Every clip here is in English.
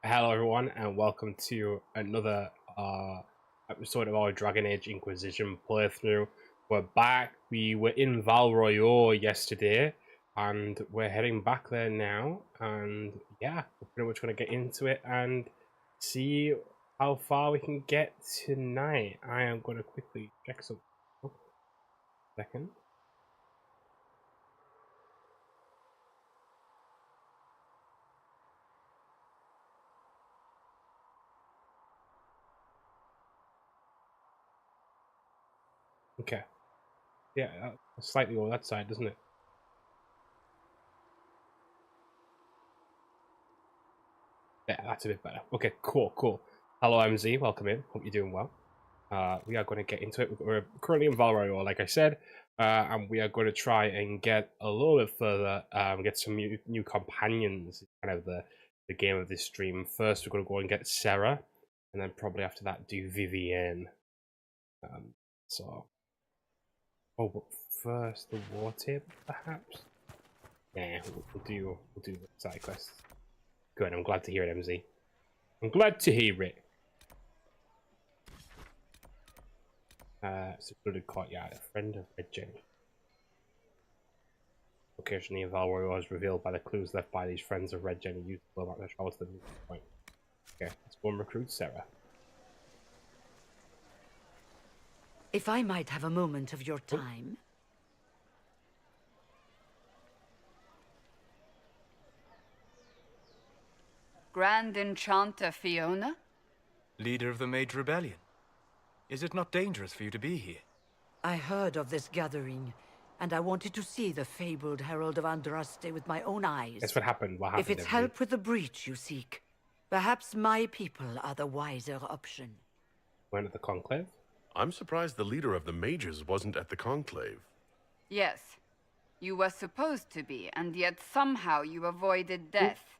Hello everyone and welcome to another episode of our Dragon Age Inquisition playthrough. We're back. We were in Val yesterday and we're heading back there now, and yeah, we're pretty much going to get into it and see how far we can get tonight. I am going to quickly check something. Second. Okay. Yeah, slightly on that side, doesn't it? Yeah, that's a bit better. Okay, cool. Hello, MZ. Welcome in. Hope you're doing well. We are going to get into it. We're currently in Val, like I said, and we are going to try and get a little bit further, get some new companions, kind of the game of this stream. First, we're going to go and get Sarah, and then probably after that, do Vivienne. Oh, but first, the war table, perhaps? Yeah, we'll do the side quests. Good, I'm glad to hear it, MZ. I'm glad to hear it. Secluded courtyard, a friend of Red Jenny. Occasionally, Valroy was revealed by the clues left by these friends of Red Jenny used to blow out their travels to the point. Okay, let's go and recruit Sarah. If I might have a moment of your time. Grand Enchanter Fiona? Leader of the Mage Rebellion. Is it not dangerous for you to be here? I heard of this gathering, and I wanted to see the fabled Herald of Andraste with my own eyes. That's what happened. If it's help with the breach you seek, perhaps my people are the wiser option. Went at the Conclave? I'm surprised the leader of the mages wasn't at the Conclave. Yes. You were supposed to be, and yet somehow you avoided death.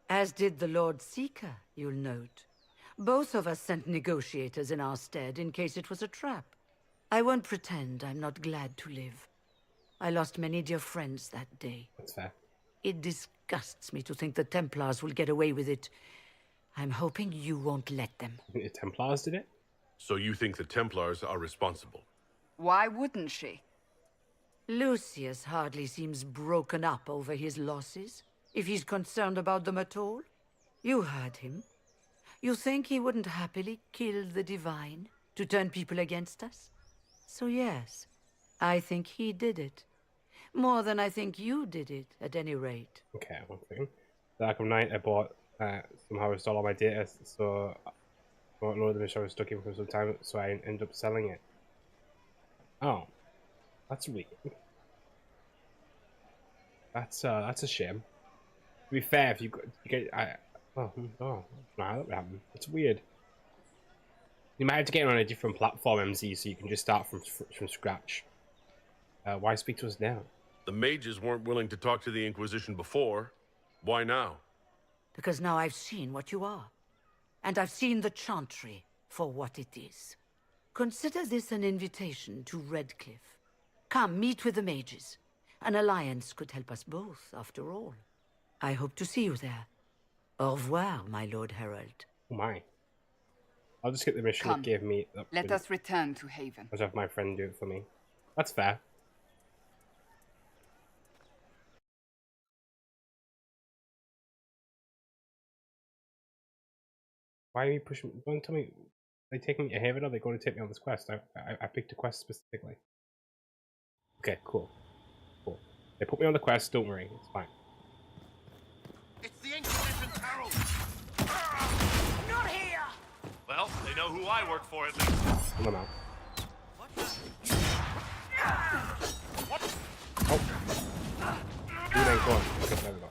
As did the Lord Seeker, you'll note. Both of us sent negotiators in our stead in case it was a trap. I won't pretend I'm not glad to live. I lost many dear friends that day. That's fair. It disgusts me to think the Templars will get away with it. I'm hoping you won't let them. The Templars did it? So you think the Templars are responsible? Why wouldn't she? Lucius hardly seems broken up over his losses, if he's concerned about them at all. You heard him. You think he wouldn't happily kill the Divine to turn people against us? So yes, I think he did it. More than I think you did it, at any rate. Okay, one thing. The Arkham Knight I bought somehow installed all my data, so I won't load the mission I was stuck in for some time, so I ended up selling it. Oh. That's weird. That's a shame. To be fair, if you get oh, no, that would happen. It's weird. You might have to get on a different platform, MZ, so you can just start from scratch. Why speak to us now? The mages weren't willing to talk to the Inquisition before. Why now? Because now I've seen what you are. And I've seen the Chantry for what it is. Consider this an invitation to Redcliffe. Come, meet with the mages. An alliance could help us both, after all. I hope to see you there. Au revoir, my Lord Herald. Oh my. I'll just get the mission Come. that gave me... Let us return to Haven. I'll have my friend do it for me. That's fair. Why are you pushing... Don't tell me... Are they taking me to Haven, or are they going to take me on this quest? I picked a quest specifically. Okay, cool. They put me on the quest, don't worry. It's fine. It's the Inquisition's herald! Not here! Well, they know who I work for at least. Come on out. What? Oh. Dude ain't going. Okay, there we go.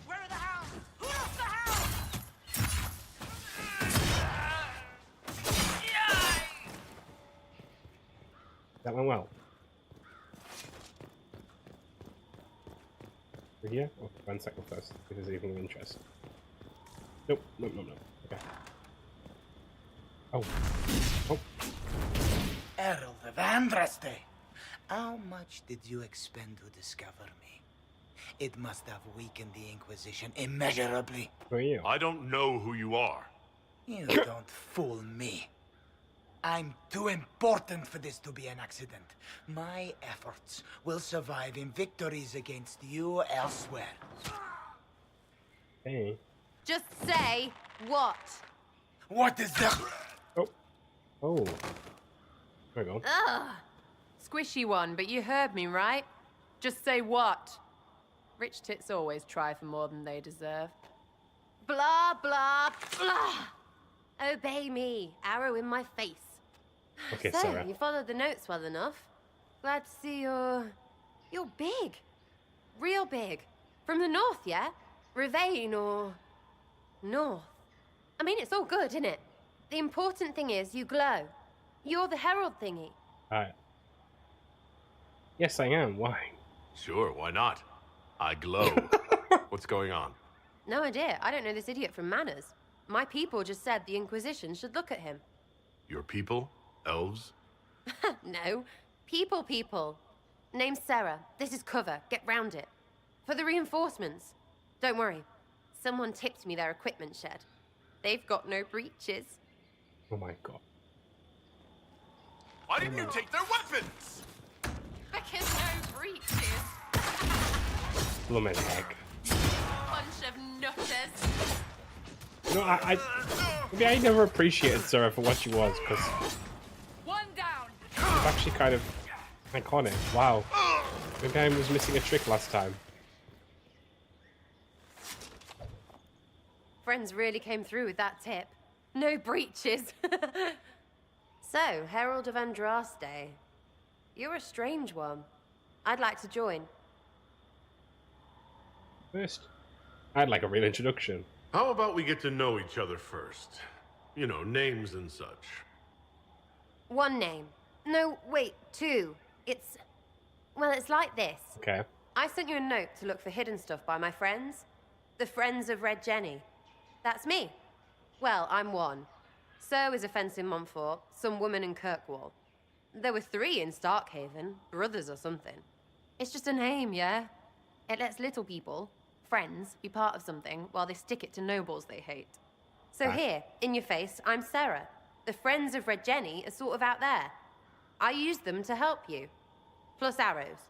Where are the hounds? Who lost the hounds? That went well. We're here? Oh, 1 second first. If there's anything of interest. Nope. Okay. Oh. Herald of Andraste. How much did you expend to discover me? It must have weakened the Inquisition immeasurably. Who are you? I don't know who you are. You don't fool me. I'm too important for this to be an accident. My efforts will survive in victories against you elsewhere. Hey. Just say what? What is that? Oh. Oh. There we go. Ugh. Squishy one, but you heard me, right? Just say what? Rich tits always try for more than they deserve. Blah, blah, blah. Obey me. Arrow in my face. Okay, So, Sarah. you followed the notes well enough. Glad to see you're big. Real big. From the north, yeah? Ravane or... north. I mean, it's all good, isn't it? The important thing is you glow. You're the herald thingy. Alright. Yes, I am. Why? Sure, why not? I glow. What's going on? No idea. I don't know this idiot from Manners. My people just said the Inquisition should look at him. Your people? Elves? No. People. Name's Sarah. This is cover. Get round it. For the reinforcements. Don't worry. Someone tipped me their equipment shed. They've got no breaches. Oh my god. Why didn't you take their weapons? Because no breaches. Blooming heck. Bunch of nutters. You know, maybe I never appreciated Sarah for what she was, because One down. it's actually kind of iconic. Wow. Maybe I was missing a trick last time. Friends really came through with that tip. No breaches. So, Herald of Andraste. You're a strange one. I'd like to join. First, I'd like a real introduction. How about we get to know each other first? You know, names and such. One name. No, wait, two. Well, it's like this. Okay. I sent you a note to look for hidden stuff by my friends. The Friends of Red Jenny. That's me. Well, I'm one. So is a fence in Montfort, some woman in Kirkwall. There were 3 in Starkhaven, brothers or something. It's just a name, yeah? It lets little people, friends, be part of something while they stick it to nobles they hate. So here, in your face, I'm Sarah. The Friends of Red Jenny are sort of out there. I use them to help you. Plus arrows.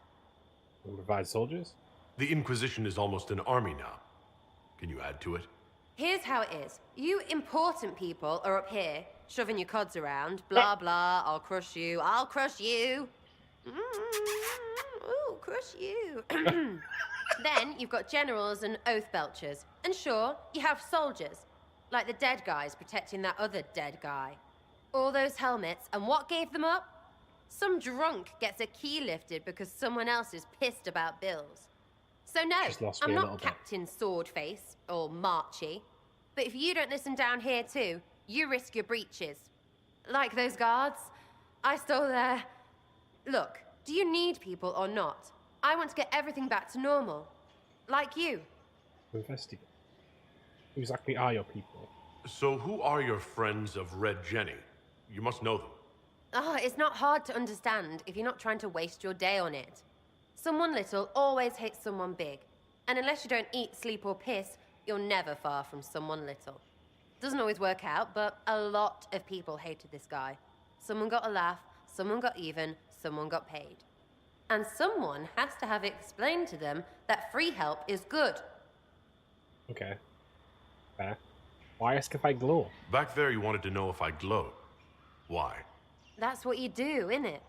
And provide soldiers? The Inquisition is almost an army now. Can you add to it? Here's how it is. You important people are up here, shoving your cods around. Blah, blah, I'll crush you. Ooh, crush you. Then you've got generals and oath belchers. And sure, you have soldiers. Like the dead guys protecting that other dead guy. All those helmets, and what gave them up? Some drunk gets a key lifted because someone else is pissed about bills. So no, Just lost me I'm a little not bit. Captain Swordface, or Marchy. But if you don't listen down here too, you risk your breeches. Like those guards, I stole their... Look, do you need people or not? I want to get everything back to normal. Like you. Investigate. Who exactly are your people? So who are your friends of Red Jenny? You must know them. It's not hard to understand if you're not trying to waste your day on it. Someone little always hates someone big. And unless you don't eat, sleep, or piss, you're never far from someone little. Doesn't always work out, but a lot of people hated this guy. Someone got a laugh, someone got even, someone got paid. And someone has to have explained to them that free help is good. Okay. Fair. Why ask if I glow? Back there you wanted to know if I glowed. Why? That's what you do, innit?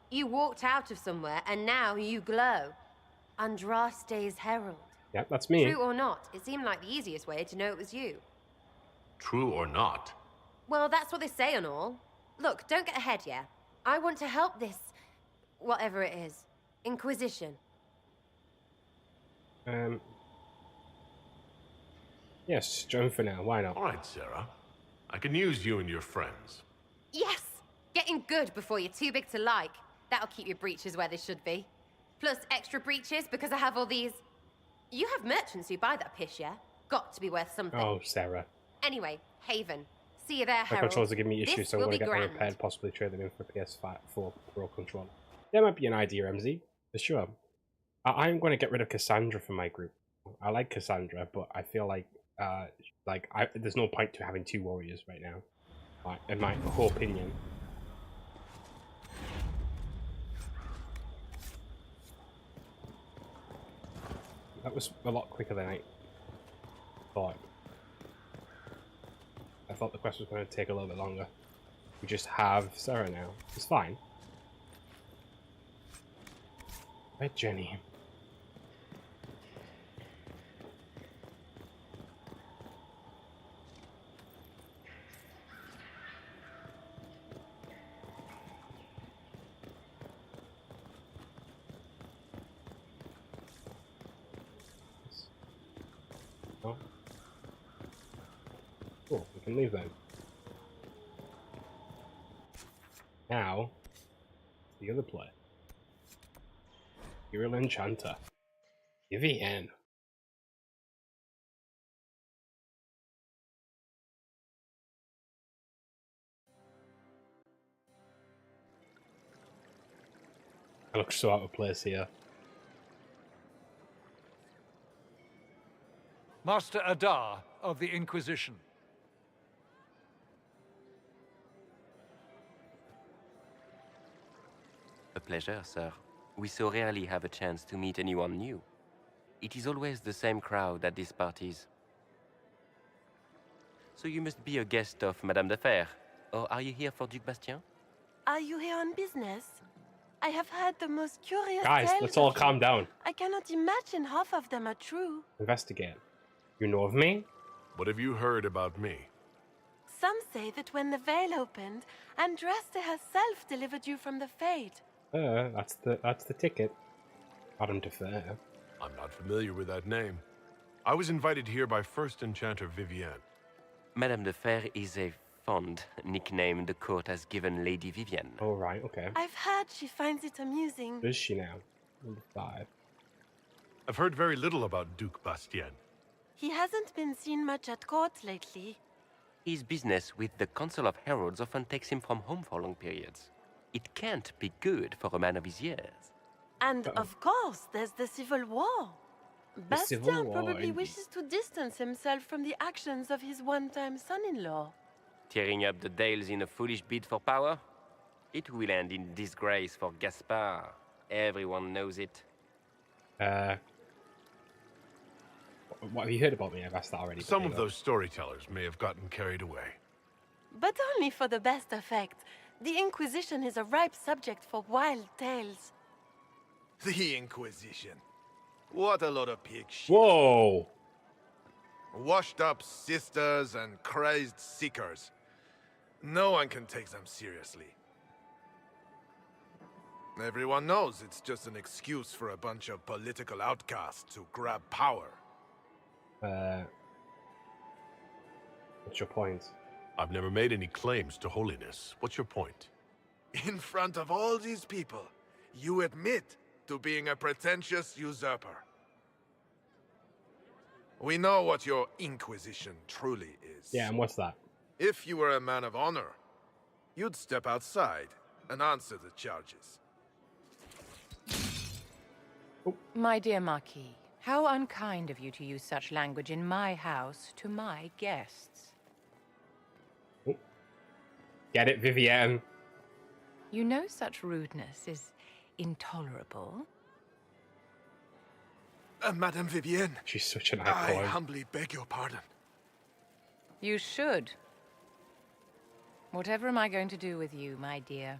You walked out of somewhere and now you glow. Andraste's herald. Yep, that's me. True or not, it seemed like the easiest way to know it was you. True or not? Well, that's what they say and all. Look, don't get ahead, yeah? I want to help this... whatever it is. Inquisition. Yes, join for now. Why not? All right, Sarah. I can use you and your friends. Yes! Getting good before you're too big to like. That'll keep your breeches where they should be. Plus extra breeches because I have all these... You have merchants who buy that piss, yeah? Got to be worth something. Oh, Sarah. Anyway, Haven. See you there, My Herald. controllers are giving me issues, This so I'm will going be to get them grand. repaired, possibly trade them in for PS4 Pro controller. That might be an idea, MZ. For sure. I'm going to get rid of Cassandra from my group. I like Cassandra, but I feel like there's no point to having 2 warriors right now, in my whole opinion. That was a lot quicker than I thought. I thought the quest was going to take a little bit longer. We just have Sarah now. It's fine. Where's Jenny? Oh. Cool, we can leave then. Now, the other player. Hero Enchanter. Vivienne. I look so out of place here. Master Adar of the Inquisition. A pleasure, sir. We so rarely have a chance to meet anyone new. It is always the same crowd at these parties. So you must be a guest of Madame de Fer, or are you here for Duc Bastien? Are you here on business? I have heard the most curious Guys, tales let's all of you. calm down. I cannot imagine half of them are true. Investigate. You know of me? What have you heard about me? Some say that when the veil opened, Andraste herself delivered you from the Fade. That's the ticket. Madame de Fer. I'm not familiar with that name. I was invited here by First Enchanter Vivienne. Madame de Fer is a fond nickname the court has given Lady Vivienne. Oh, right, okay. I've heard she finds it amusing. Who is she now? Number 5. I've heard very little about Duc Bastien. He hasn't been seen much at court lately. His business with the Council of Heralds often takes him from home for long periods. It can't be good for a man of his years. And of course, there's the Civil War. Civil Bastien War, probably indeed. wishes to distance himself from the actions of his one-time son-in-law. Tearing up the Dales in a foolish bid for power? It will end in disgrace for Gaspard. Everyone knows it. What have you heard about me? I've asked that already. Some of those storytellers may have gotten carried away. But only for the best effect. The Inquisition is a ripe subject for wild tales. The Inquisition. What a lot of pig shit. Whoa! Washed up sisters and crazed seekers. No one can take them seriously. Everyone knows it's just an excuse for a bunch of political outcasts to grab power. What's your point? I've never made any claims to holiness. What's your point? In front of all these people, you admit to being a pretentious usurper. We know what your Inquisition truly is. Yeah, and what's that? If you were a man of honor, you'd step outside and answer the charges. My dear Marquis, how unkind of you to use such language in my house to my guests. Get it, Vivienne? You know such rudeness is intolerable. Madame Vivienne. She's such an I icon. humbly beg your pardon. You should. Whatever am I going to do with you, my dear?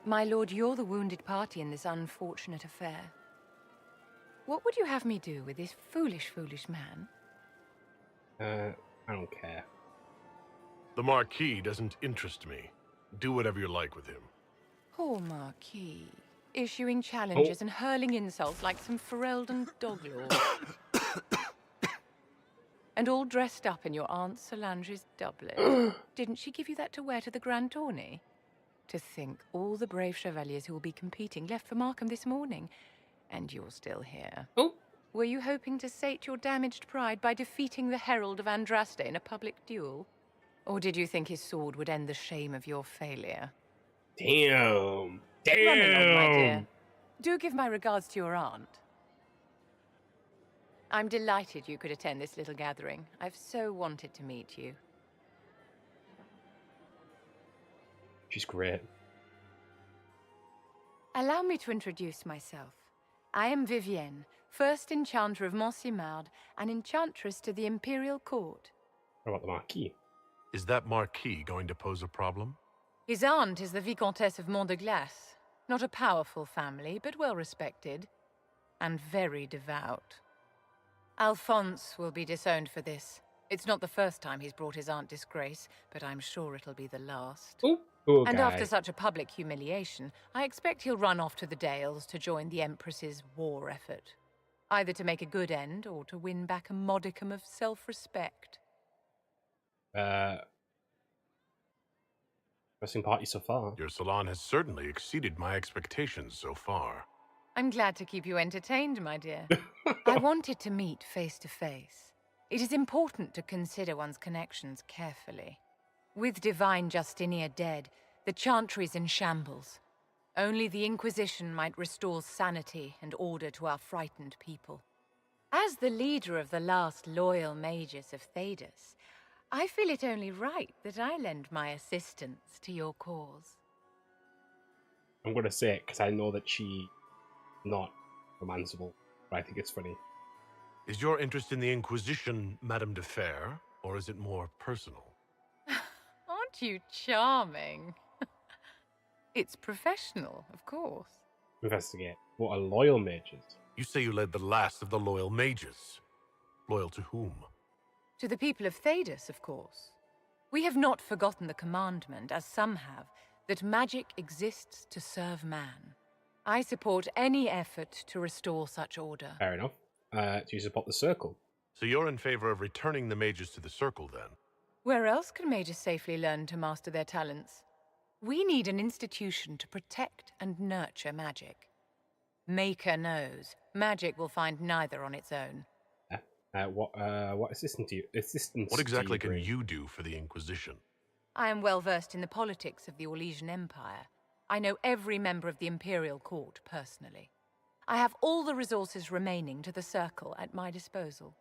My lord, you're the wounded party in this unfortunate affair. What would you have me do with this foolish, foolish man? I don't care. The Marquis doesn't interest me. Do whatever you like with him. Poor Marquis. Issuing challenges and hurling insults like some Ferelden doglord. And all dressed up in your Aunt Solange's doublet. Didn't she give you that to wear to the Grand Tourney? To think all the brave chevaliers who will be competing left for Markham this morning, and you're still here. Oh. Were you hoping to sate your damaged pride by defeating the Herald of Andraste in a public duel? Or did you think his sword would end the shame of your failure? Damn. Damn! Run along, my dear. Do give my regards to your aunt. I'm delighted you could attend this little gathering. I've so wanted to meet you. She's great. Allow me to introduce myself. I am Vivienne, first enchanter of Montsimard and enchantress to the Imperial Court. What about the Marquis? Is that Marquis going to pose a problem? His aunt is the Vicomtesse of Mont de Glace. Not a powerful family, but well respected. And very devout. Alphonse will be disowned for this. It's not the first time he's brought his aunt disgrace, but I'm sure it'll be the last. Ooh, and guy. after such a public humiliation, I expect he'll run off to the Dales to join the Empress's war effort. Either to make a good end, or to win back a modicum of self-respect. Interesting party so far. Your salon has certainly exceeded my expectations so far. I'm glad to keep you entertained, my dear. I wanted to meet face to face. It is important to consider one's connections carefully. With Divine Justinia dead, the Chantry is in shambles. Only the Inquisition might restore sanity and order to our frightened people. As the leader of the last loyal mages of Thedas, I feel it only right that I lend my assistance to your cause. I'm going to say it because I know that she's not romanceable, but I think it's funny. Is your interest in the Inquisition, Madame de Fer, or is it more personal? Aren't you charming? It's professional, of course. Investigate. What are loyal mages? You say you led the last of the loyal mages. Loyal to whom? To the people of Thedas, of course. We have not forgotten the commandment, as some have, that magic exists to serve man. I support any effort to restore such order. Fair enough. Do you support the Circle? So you're in favor of returning the mages to the Circle, then? Where else can mages safely learn to master their talents? We need an institution to protect and nurture magic. Maker knows, magic will find neither on its own. What assistance What exactly can bring? you do for the Inquisition? I am well versed in the politics of the Orlesian Empire. I know every member of the Imperial Court personally. I have all the resources remaining to the Circle at my disposal.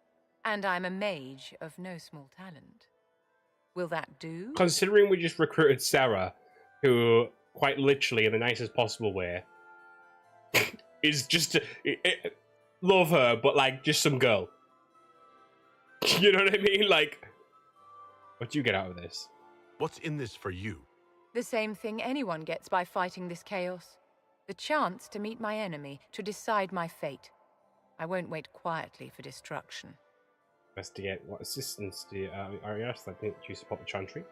And I'm a mage of no small talent. Will that do? Considering we just recruited Sarah, who, quite literally, in the nicest possible way, is just... love her, but, like, just some girl. You know what I mean? Like, what do you get out of this? What's in this for you? The same thing anyone gets by fighting this chaos. The chance to meet my enemy, to decide my fate. I won't wait quietly for destruction. Investigate. What assistance do you... Arias, I think, do you support the Chantry?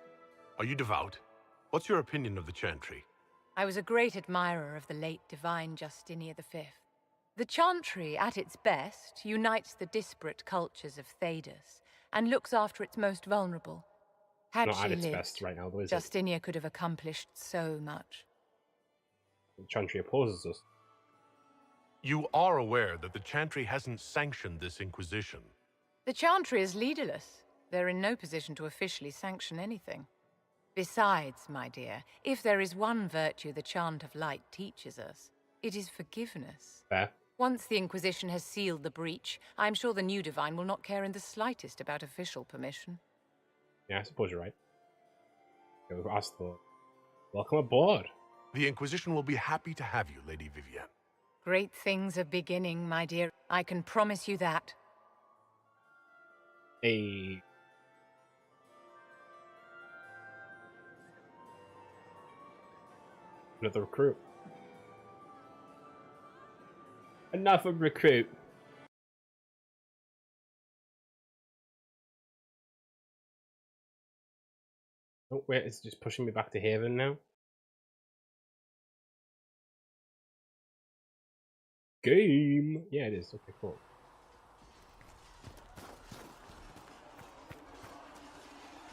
Are you devout? What's your opinion of the Chantry? I was a great admirer of the late Divine Justinia V. The Chantry, at its best, unites the disparate cultures of Thedas and looks after its most vulnerable. Had Not she at its lived, best right now, though, is it? Justinia could have accomplished so much. The Chantry opposes us. You are aware that the Chantry hasn't sanctioned this Inquisition. The Chantry is leaderless. They're in no position to officially sanction anything. Besides, my dear, if there is one virtue the Chant of Light teaches us, it is forgiveness. Fair. Once the Inquisition has sealed the breach, I'm sure the new Divine will not care in the slightest about official permission. Yeah, I suppose you're right. Okay, we've asked the... Welcome aboard. The Inquisition will be happy to have you, Lady Vivienne. Great things are beginning, my dear. I can promise you that. Hey. Another recruit. Another recruit. Oh, wait, it's just pushing me back to Haven now. Game! Yeah, it is. Okay, cool.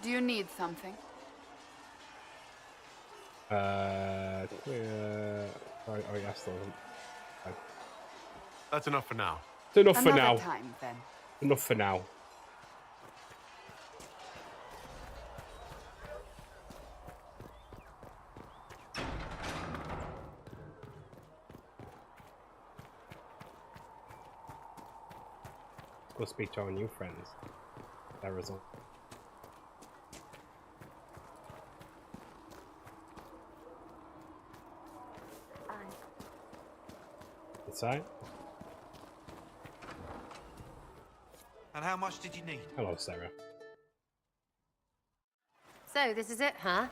Do you need something? Sorry, yes, That's enough for now. It's enough for now. Another time, then. Enough for now. go speak to our new friends. There is all. Inside. And how much did you need? Hello, Sarah. So, this is it, huh?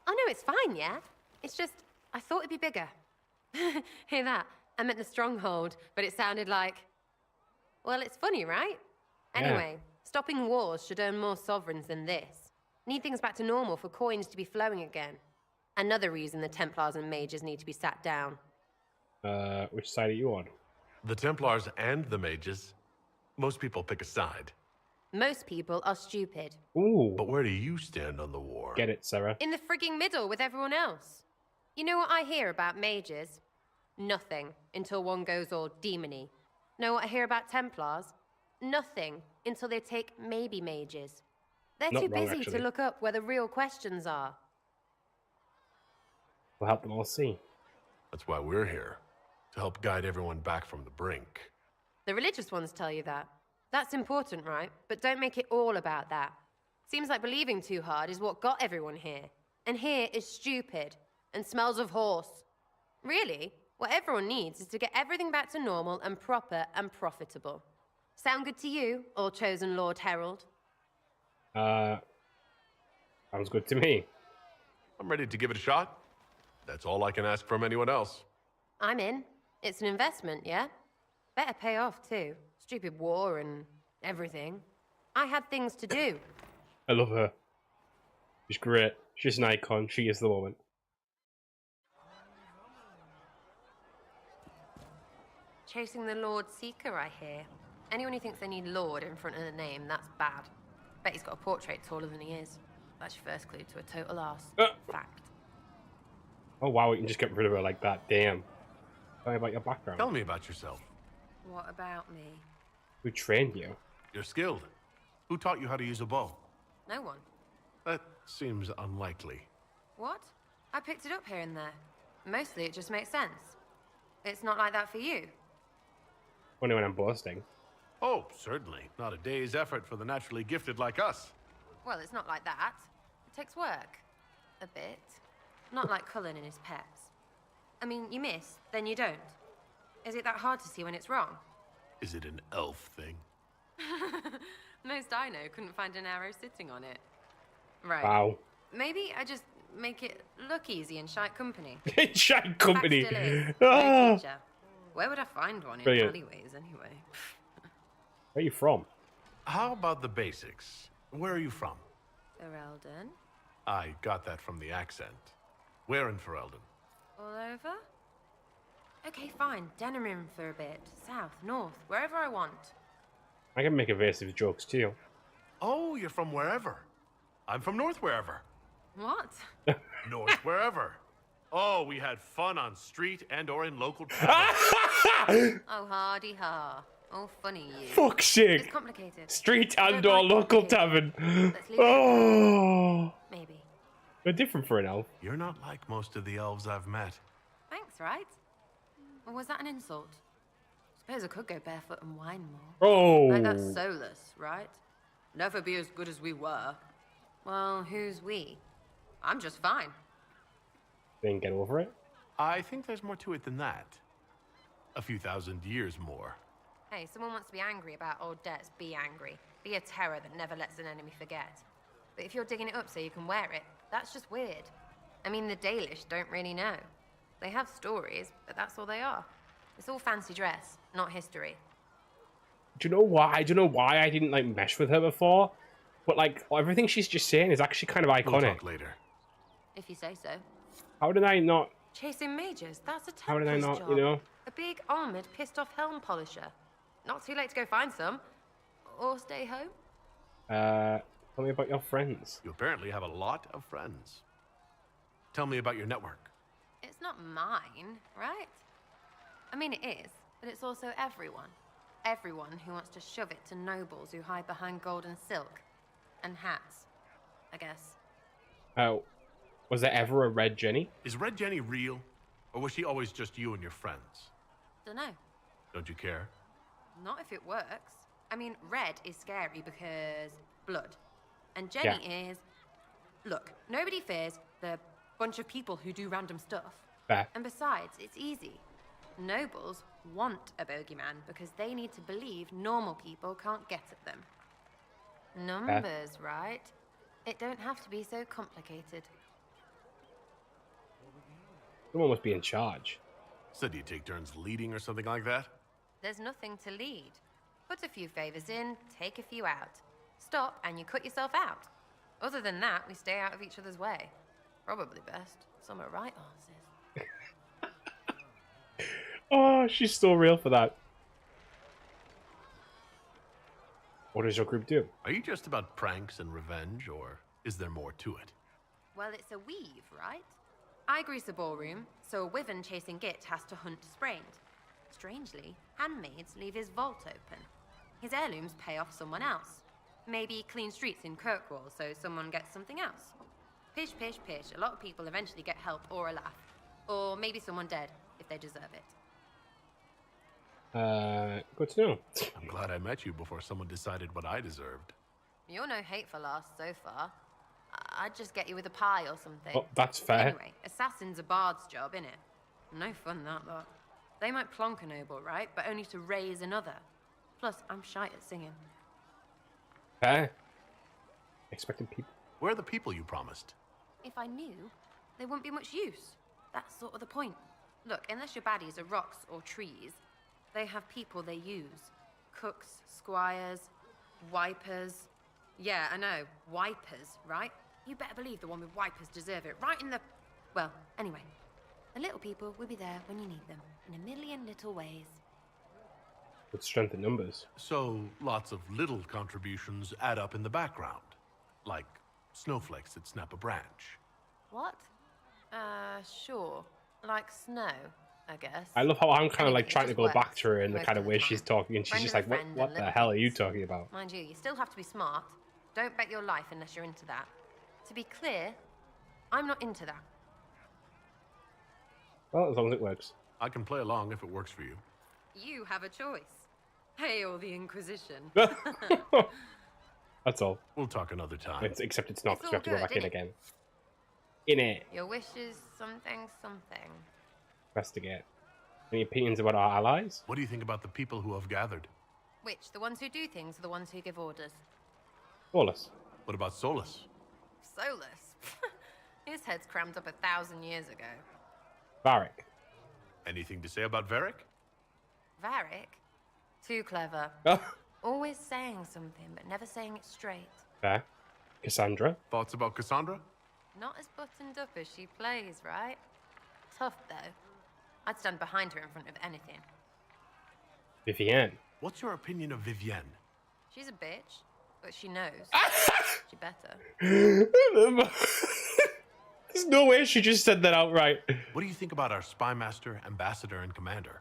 Oh, no, it's fine, yeah? It's just, I thought it'd be bigger. Hear that? I meant the stronghold, but it sounded like... Well, it's funny, right? Yeah. Anyway, stopping wars should earn more sovereigns than this. Need things back to normal for coins to be flowing again. Another reason the Templars and mages need to be sat down. Which side are you on? The Templars and the mages. Most people pick a side. Most people are stupid. Ooh. But where do you stand on the war? Get it, Sarah. In the frigging middle with everyone else. You know what I hear about mages? Nothing, until one goes all demony. Know what I hear about Templars? Nothing, until they take maybe mages. They're Not too wrong, busy actually. to look up where the real questions are. We'll help them all see. That's why we're here. To help guide everyone back from the brink. The religious ones tell you that. That's important, right? But don't make it all about that. Seems like believing too hard is what got everyone here. And here is stupid and smells of horse. Really, what everyone needs is to get everything back to normal and proper and profitable. Sound good to you, all chosen Lord Herald? Sounds good to me. I'm ready to give it a shot. That's all I can ask from anyone else. I'm in. It's an investment, yeah? Better pay off, too. Stupid war and everything. I had things to do. I love her. She's great. She's an icon. She is the woman. Chasing the Lord Seeker, I hear. Anyone who thinks they need Lord in front of the name, that's bad. Bet he's got a portrait taller than he is. That's your first clue to a total arse. Fact. Oh wow, we can just get rid of her like that. Damn. Tell me about your background. Tell me about yourself. What about me? Who trained you? You're skilled. Who taught you how to use a bow? No one. That seems unlikely. What? I picked it up here and there. Mostly it just makes sense. It's not like that for you. Only when I'm boasting. Oh, certainly. Not a day's effort for the naturally gifted like us. Well, it's not like that. It takes work. A bit. Not like Cullen and his pets. I mean, you miss, then you don't. Is it that hard to see when it's wrong? Is it an elf thing? Most I know couldn't find an arrow sitting on it. Right. Wow. Maybe I just make it look easy in shite company. Shite company. Fact still is. Ah. No teacher. Where would I find one in Brilliant. alleyways anyway? Where are you from? How about the basics? Where are you from? Ferelden? I got that from the accent. Where in Ferelden? All over? Okay, fine. Denerim for a bit. South, north, wherever I want. I can make evasive jokes too. Oh, you're from wherever. I'm from north wherever. What? North wherever. Oh, we had fun on street and or in local tavern. Oh, hardy ha. Oh, funny you. Fuck's sake. It's complicated. Street I and don't or like local complicated. tavern. Let's leave it. Oh. Maybe. They're different for an elf. You're not like most of the elves I've met. Thanks, right? Or was that an insult? Suppose I could go barefoot and whine more. Oh. Like that's soulless, right? Never be as good as we were. Well, who's we? I'm just fine. Then get over it. I think there's more to it than that. A few thousand years more. Hey, someone wants to be angry about old debts, be angry. Be a terror that never lets an enemy forget. But if you're digging it up so you can wear it, that's just weird. I mean, the Dalish don't really know. They have stories, but that's all they are. It's all fancy dress, not history. Do you know why? I don't know why I didn't like mesh with her before, but like everything she's just saying is actually kind of iconic. We'll talk later. If you say so. How did I not? Chasing mages, that's a How did I Templar's not? job. You know? A big, armoured, pissed-off helm polisher. Not too late to go find some. Or stay home. Tell me about your friends. You apparently have a lot of friends. Tell me about your network. It's not mine, right? I mean, it is, but it's also everyone. Everyone who wants to shove it to nobles who hide behind gold and silk. And hats, I guess. Oh, was there ever a Red Jenny? Is Red Jenny real? Or was she always just you and your friends? Dunno. Don't you care? Not if it works. I mean, red is scary because blood. And Jenny is... Look, nobody fears the bunch of people who do random stuff. Fair. And besides, it's easy. Nobles want a bogeyman because they need to believe normal people can't get at them. Numbers, right? It don't have to be so complicated. Someone must be in charge. So do you take turns leading or something like that? There's nothing to lead. Put a few favors in, take a few out. Stop and you cut yourself out. Other than that, we stay out of each other's way. Probably best. Some are right horses. Oh, she's still real for that. What does your group do? Are you just about pranks and revenge, or is there more to it? Well, it's a weave, right? I grease a ballroom, so a wyvern chasing Git has to hunt sprained. Strangely, handmaids leave his vault open. His heirlooms pay off someone else. Maybe clean streets in Kirkwall so someone gets something else. Pish, pish, pish. A lot of people eventually get help or a laugh. Or maybe someone dead, if they deserve it. Good to know. I'm glad I met you before someone decided what I deserved. You're no hateful ass so far. I'd just get you with a pie or something. Oh, that's fair. Anyway, assassin's a bard's job, innit? No fun, that lot. They might plonk a noble, right? But only to raise another. Plus, I'm shite at singing. Fair. Expecting people. Where are the people you promised? If I knew, they wouldn't be much use. That's sort of the point. Look, unless your baddies are rocks or trees, they have people they use. Cooks, squires, wipers. Yeah, I know, wipers, right? You better believe the one with wipers deserve it, right in the... Well, anyway. The little people will be there when you need them, in a million little ways. With strength in numbers. So, lots of little contributions add up in the background. Like snowflakes that snap a branch. What? Sure. Like snow, I guess. I love how I'm kind of like It trying to just go works back to her in the most kind of of the way time. she's talking, and she's Friend just of a like, friend what and the little hell are you bits. talking about? Mind you, you still have to be smart. Don't bet your life unless you're into that. To be clear, I'm not into that. Well, as long as it works. I can play along if it works for you. You have a choice. Hail the Inquisition. That's all. We'll talk another time. Except it's not, It's because we have to go all back good, in innit? again. In it. Your wish is something, something. Investigate. Any opinions about our allies? What do you think about the people who have gathered? Which, the ones who do things or the ones who give orders? Solus. What about Solus? Solus. His head's crammed up 1,000 years ago. Varric. Anything to say about Varric? Varric? Too clever. Oh. Always saying something, but never saying it straight. Fair. Cassandra. Thoughts about Cassandra? Not as buttoned up as she plays, right? Tough, though. I'd stand behind her in front of anything. Vivienne. What's your opinion of Vivienne? She's a bitch, but she knows. She better. There's no way she just said that outright. What do you think about our spy master, ambassador, and commander?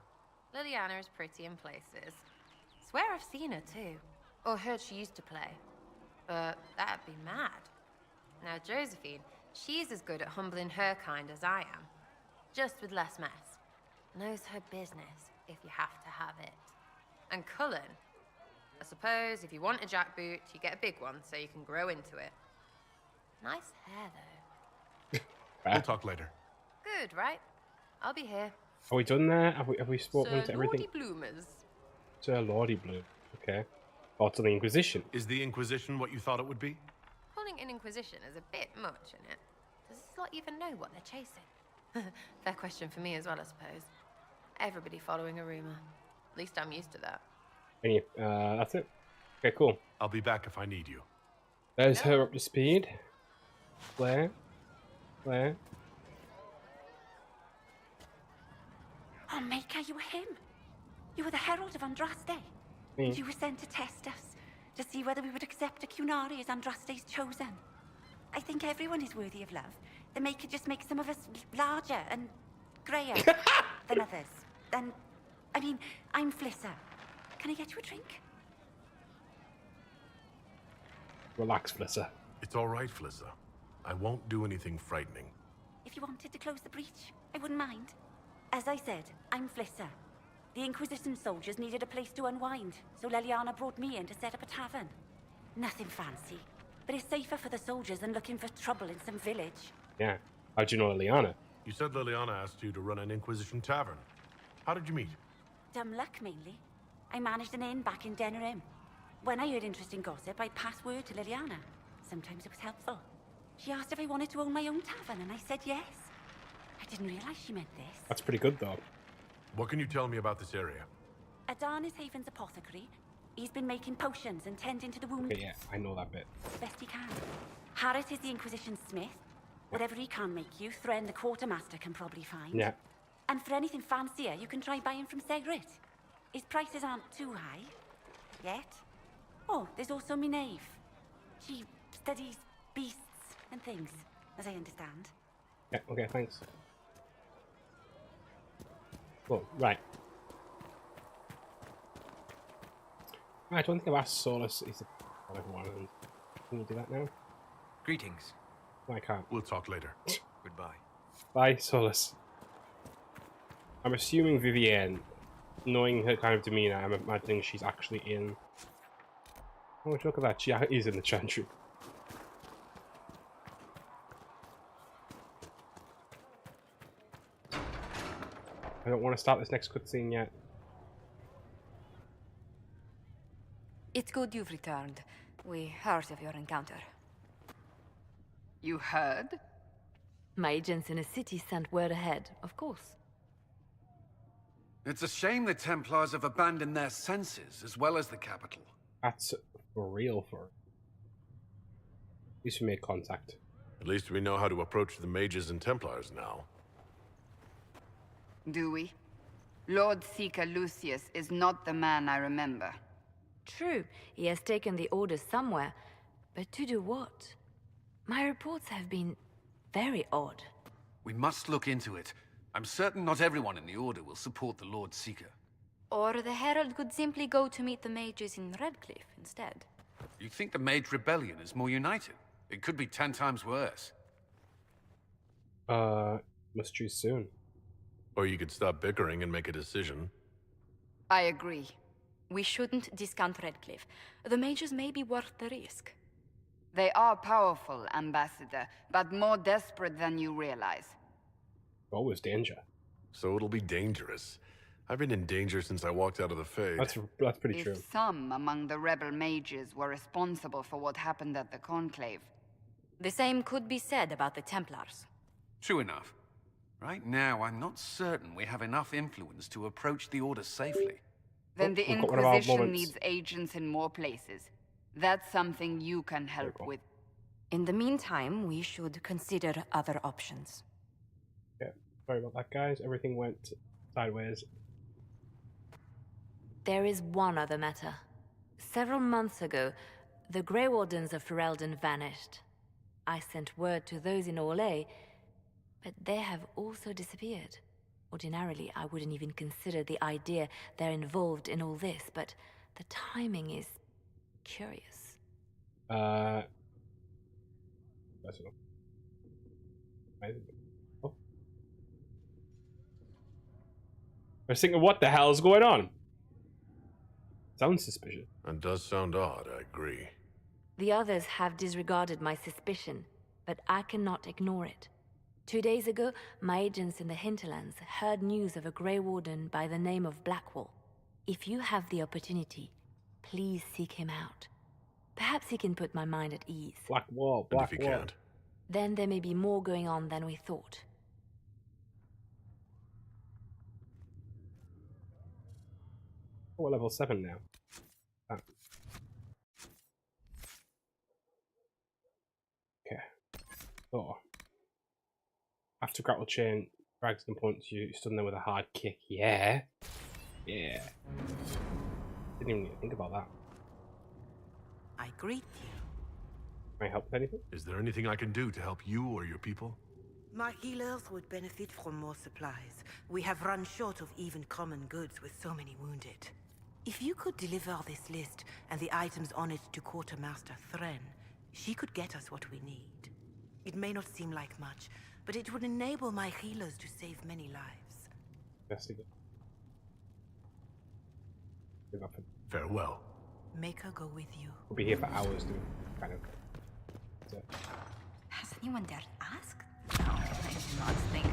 Liliana is pretty in places. Swear I've seen her, too. Or heard she used to play. But that'd be mad. Now, Josephine, she's as good at humbling her kind as I am. Just with less mess. Knows her business, if you have to have it. And Cullen, I suppose if you want a jackboot, you get a big one so you can grow into it. Nice hair, though. We'll talk later. Good, right? I'll be here. Are we done there? Have we spoken to everything? Lordy Bloomers. Sir Lordy Blue. Okay. Thoughts on the Inquisition? Is the Inquisition what you thought it would be? Calling an Inquisition is a bit much, isn't it? Does this lot even know what they're chasing? Fair question for me as well, I suppose. Everybody following a rumor. At least I'm used to that. Any, that's it. Okay, cool. I'll be back if I need you. There's her up to speed. Claire. Claire. Oh, Maker, you were him. You were the Herald of Andraste. Me. You were sent to test us, to see whether we would accept a Cunari as Andraste's chosen. I think everyone is worthy of love. The Maker just makes some of us larger and greyer than others. And, I mean, I'm Flissa. Can I get you a drink? Relax, Flissa. It's all right, Flissa. I won't do anything frightening. If you wanted to close the breach, I wouldn't mind. As I said, I'm Flissa. The Inquisition soldiers needed a place to unwind, so Leliana brought me in to set up a tavern. Nothing fancy, but it's safer for the soldiers than looking for trouble in some village. Yeah. How'd you know Liliana? You said Liliana asked you to run an Inquisition tavern. How did you meet? Dumb luck, mainly. I managed an inn back in Denerim. When I heard interesting gossip, I'd pass word to Liliana. Sometimes it was helpful. She asked if I wanted to own my own tavern, and I said yes. I didn't realize she meant this. That's pretty good, though. What can you tell me about this area? Adan is Haven's apothecary. He's been making potions and tending to the wounded. Okay, yeah, I know that bit. Best he can. Harrit is the Inquisition smith. Whatever he can make you, Thren the quartermaster can probably find. Yeah. And for anything fancier, you can try buying from Segrit. His prices aren't too high. Yet. Oh, there's also Minave. She studies beasts and things, as I understand. Yeah, okay, thanks. Cool, right. I don't think I've asked Solus if everyone. Can you do that now? Greetings. No, I can't. We'll talk later. Goodbye. Bye, Solus. I'm assuming Vivienne, knowing her kind of demeanor, I'm imagining she's actually in. Oh, look at that. She is in the chantry. I don't want to start this next cutscene yet. It's good you've returned. We heard of your encounter. You heard? My agents in the city sent word ahead, of course. It's a shame the Templars have abandoned their senses, as well as the capital. That's for real for it. At least we made contact. At least we know how to approach the mages and Templars now. Do we? Lord Seeker Lucius is not the man I remember. True, he has taken the orders somewhere, but to do what? My reports have been very odd. We must look into it. I'm certain not everyone in the Order will support the Lord Seeker. Or the Herald could simply go to meet the mages in Redcliffe instead. You think the Mage Rebellion is more united? It could be 10 times worse. Must choose soon. Or you could stop bickering and make a decision. I agree. We shouldn't discount Redcliffe. The mages may be worth the risk. They are powerful, Ambassador, but more desperate than you realize. Always danger. So it'll be dangerous. I've been in danger since I walked out of the Fade. That's pretty true. If some among the rebel mages were responsible for what happened at the Conclave. The same could be said about the Templars. True enough. Right now, I'm not certain we have enough influence to approach the Order safely. Then the we've got one of our Inquisition moments. needs agents in more places. That's something you can help with. In the meantime, we should consider other options. Yeah, sorry about that, guys. Everything went sideways. There is one other matter. Several months ago, the Grey Wardens of Ferelden vanished. I sent word to those in Orlais, but they have also disappeared. Ordinarily, I wouldn't even consider the idea they're involved in all this, but the timing is curious. That's enough. Oh. I was thinking, what the hell is going on? Sounds suspicious. That does sound odd, I agree. The others have disregarded my suspicion, but I cannot ignore it. 2 days ago, my agents in the hinterlands heard news of a Grey Warden by the name of Blackwall. If you have the opportunity, please seek him out. Perhaps he can put my mind at ease. Blackwall. And if he can't? Then there may be more going on than we thought. Oh, we're level 7 now. Ah. Okay. Oh. After grapple chain, drags and points you, stun them with a hard kick. Yeah. Yeah. Didn't even think about that. I greet you. Can I help with anything? Is there anything I can do to help you or your people? My healers would benefit from more supplies. We have run short of even common goods with so many wounded. If you could deliver this list and the items on it to Quartermaster Thren, she could get us what we need. It may not seem like much, but it would enable my healers to save many lives. Investigate. Farewell. Make her go with you. We'll be here for hours, dude. Kind of. So. Has anyone dared ask? No, I do not think.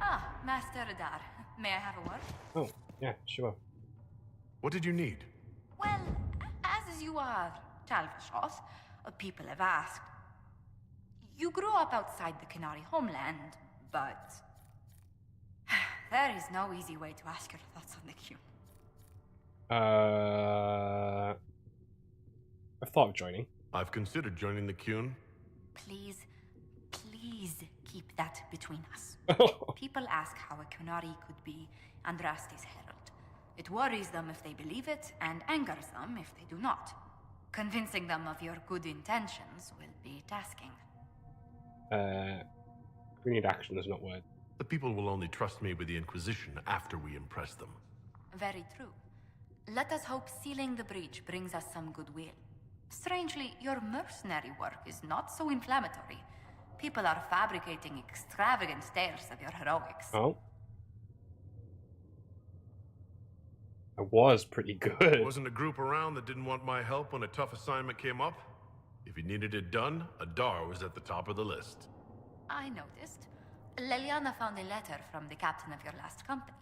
Ah, Master Adar. May I have a word? Oh, yeah, sure. What did you need? Well, as you are Talvashos, people have asked. You grew up outside the Canary homeland, but there is no easy way to ask your thoughts on the queue. I've thought of joining. I've considered joining the Qun. Please keep that between us. People ask how a Qunari could be Andraste's herald. It worries them if they believe it, and angers them if they do not. Convincing them of your good intentions will be tasking. We need actions, not words. The people will only trust me with the Inquisition after we impress them. Very true. Let us hope sealing the breach brings us some goodwill. Strangely, your mercenary work is not so inflammatory. People are fabricating extravagant tales of your heroics. Oh. I was pretty good. There wasn't a group around that didn't want my help when a tough assignment came up. If you needed it done, Adar was at the top of the list. I noticed. Leliana found a letter from the captain of your last company.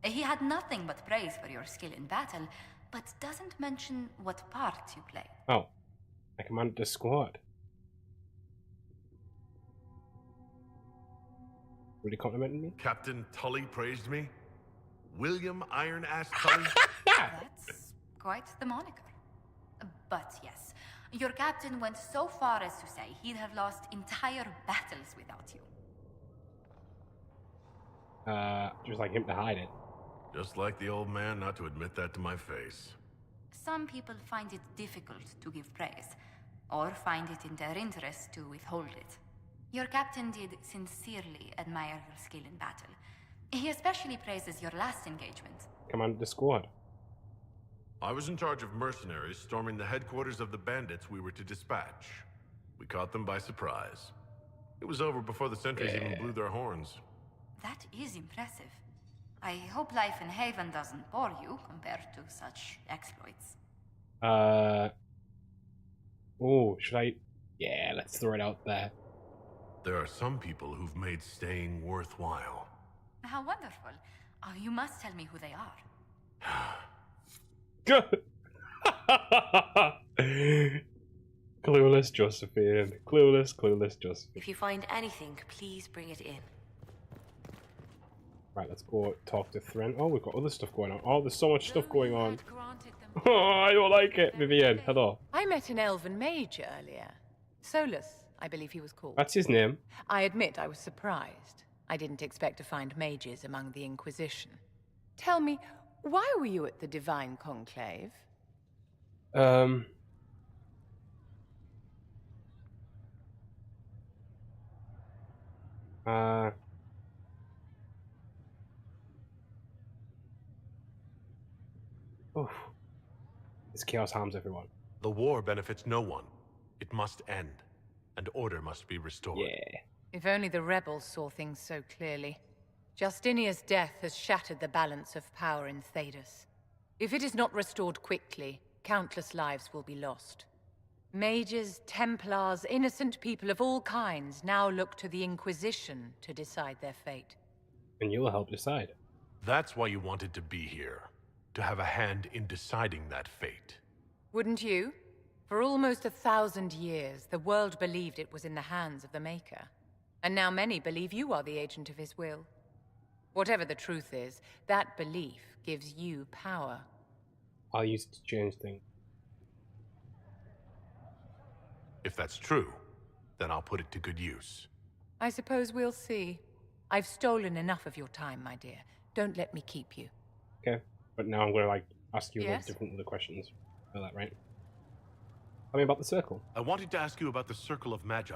He had nothing but praise for your skill in battle, but doesn't mention what part you played. Oh. I commanded the squad. Really complimenting me? Captain Tully praised me? William Iron Ass Tully? That's quite the moniker. But yes, your captain went so far as to say he'd have lost entire battles without you. Just like him to hide it. Just like the old man not to admit that to my face. Some people find it difficult to give praise, or find it in their interest to withhold it. Your captain did sincerely admire your skill in battle. He especially praises your last engagement. Commanded the squad. I was in charge of mercenaries storming the headquarters of the bandits we were to dispatch. We caught them by surprise. It was over before the sentries even blew their horns. That is impressive. I hope life in Haven doesn't bore you compared to such exploits. Oh, should I? Yeah, let's throw it out there. There are some people who've made staying worthwhile. How wonderful. You must tell me who they are. Good. Clueless Josephine. Clueless Josephine. If you find anything, please bring it in. Right, let's go talk to Thren. Oh, we've got other stuff going on. Oh, there's so much stuff going on. Oh, I don't like it. Vivienne, hello. I met an elven mage earlier. Solus, I believe he was called. That's his name. I admit I was surprised. I didn't expect to find mages among the Inquisition. Tell me, why were you at the Divine Conclave? Oof. This chaos harms everyone. The war benefits no one. It must end, and order must be restored. Yeah. If only the rebels saw things so clearly. Justinia's death has shattered the balance of power in Thedas. If it is not restored quickly, countless lives will be lost. Mages, Templars, innocent people of all kinds now look to the Inquisition to decide their fate. And you will help decide. That's why you wanted to be here. To have a hand in deciding that fate. Wouldn't you? For almost 1,000 years, the world believed it was in the hands of the Maker. And now many believe you are the agent of his will. Whatever the truth is, that belief gives you power. I'll use it to change things. If that's true, then I'll put it to good use. I suppose we'll see. I've stolen enough of your time, my dear. Don't let me keep you. Okay, but now I'm going to ask you Yes? different other questions. Know that, right? Tell me about the circle. I wanted to ask you about the Circle of Magi.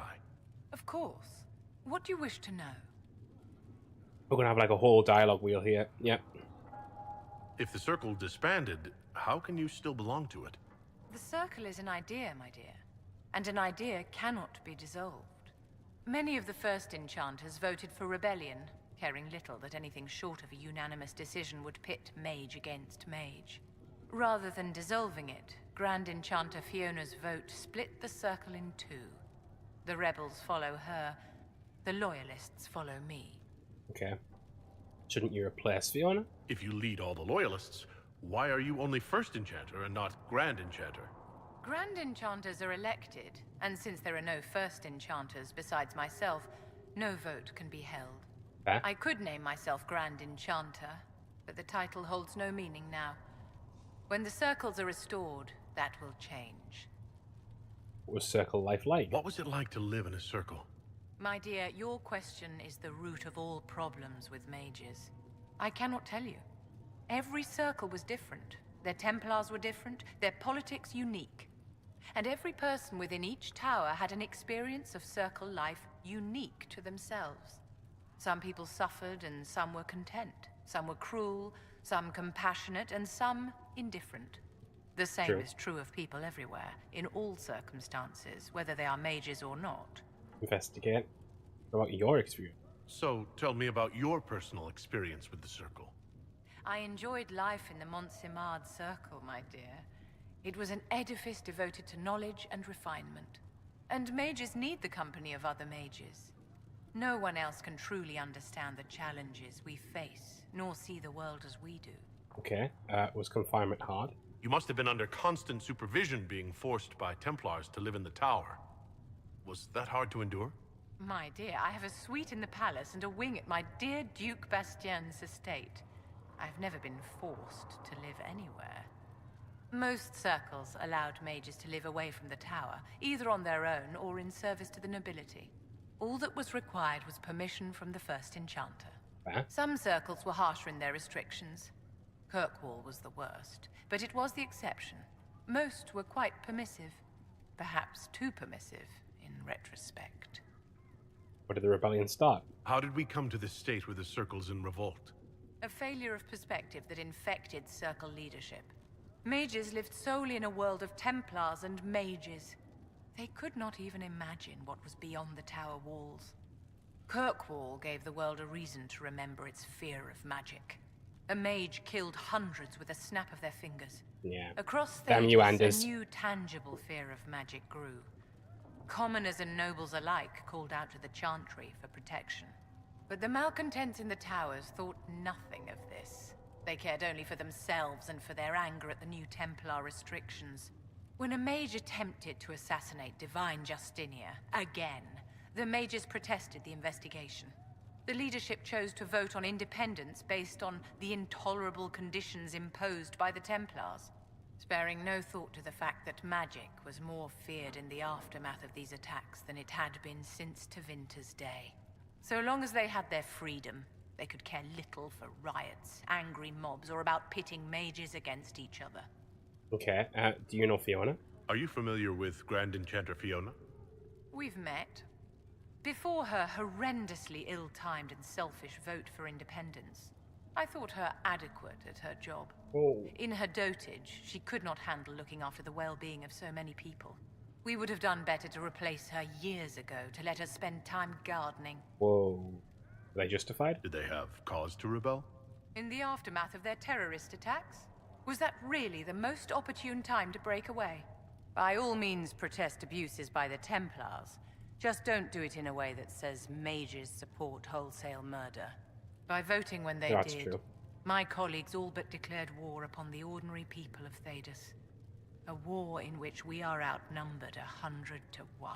Of course. What do you wish to know? We're going to have a whole dialogue wheel here. Yep. If the Circle disbanded, how can you still belong to it? The Circle is an idea, my dear. And an idea cannot be dissolved. Many of the first enchanters voted for rebellion, caring little that anything short of a unanimous decision would pit mage against mage. Rather than dissolving it, Grand Enchanter Fiona's vote split the circle in two. The rebels follow her, the loyalists follow me. Okay. Shouldn't you replace Fiona? If you lead all the loyalists, why are you only First Enchanter and not Grand Enchanter? Grand Enchanters are elected, and since there are no First Enchanters besides myself, no vote can be held. I could name myself Grand Enchanter, but the title holds no meaning now. When the circles are restored, that will change. What was circle life like? What was it like to live in a circle? My dear, your question is the root of all problems with mages. I cannot tell you. Every circle was different. Their Templars were different, their politics unique. And every person within each tower had an experience of circle life unique to themselves. Some people suffered and some were content. Some were cruel, some compassionate, and some indifferent. The same is true of people everywhere, in all circumstances, whether they are mages or not. Investigate. What about your experience? So, tell me about your personal experience with the circle. I enjoyed life in the Mont-Simard Circle, my dear. It was an edifice devoted to knowledge and refinement. And mages need the company of other mages. No one else can truly understand the challenges we face, nor see the world as we do. Okay. Was confinement hard? You must have been under constant supervision, being forced by Templars to live in the tower. Was that hard to endure? My dear, I have a suite in the palace and a wing at my dear Duke Bastien's estate. I've never been forced to live anywhere. Most circles allowed mages to live away from the tower, either on their own or in service to the nobility. All that was required was permission from the First Enchanter. Some circles were harsher in their restrictions. Kirkwall was the worst, but it was the exception. Most were quite permissive. Perhaps too permissive, in retrospect. Where did the rebellion start? How did we come to this state where the circle's in revolt? A failure of perspective that infected circle leadership. Mages lived solely in a world of Templars and mages. They could not even imagine what was beyond the tower walls. Kirkwall gave the world a reason to remember its fear of magic. A mage killed hundreds with a snap of their fingers. Yeah. Across Damn you, Thedas, Anders. a new tangible fear of magic grew. Commoners and nobles alike called out to the Chantry for protection. But the malcontents in the towers thought nothing of this. They cared only for themselves and for their anger at the new Templar restrictions. When a mage attempted to assassinate Divine Justinia, again, the mages protested the investigation. The leadership chose to vote on independence based on the intolerable conditions imposed by the Templars, sparing no thought to the fact that magic was more feared in the aftermath of these attacks than it had been since Tevinter's day. So long as they had their freedom, they could care little for riots, angry mobs, or about pitting mages against each other. Okay, do you know Fiona? Are you familiar with Grand Enchanter Fiona? We've met. Before her horrendously ill-timed and selfish vote for independence, I thought her adequate at her job. Oh. In her dotage, she could not handle looking after the well-being of so many people. We would have done better to replace her years ago, to let her spend time gardening. Whoa. Were they justified? Did they have cause to rebel? In the aftermath of their terrorist attacks? Was that really the most opportune time to break away? By all means protest abuses by the Templars. Just don't do it in a way that says mages support wholesale murder. By voting when they That's did, true. my colleagues all but declared war upon the ordinary people of Thedas. A war in which we are outnumbered 100 to 1.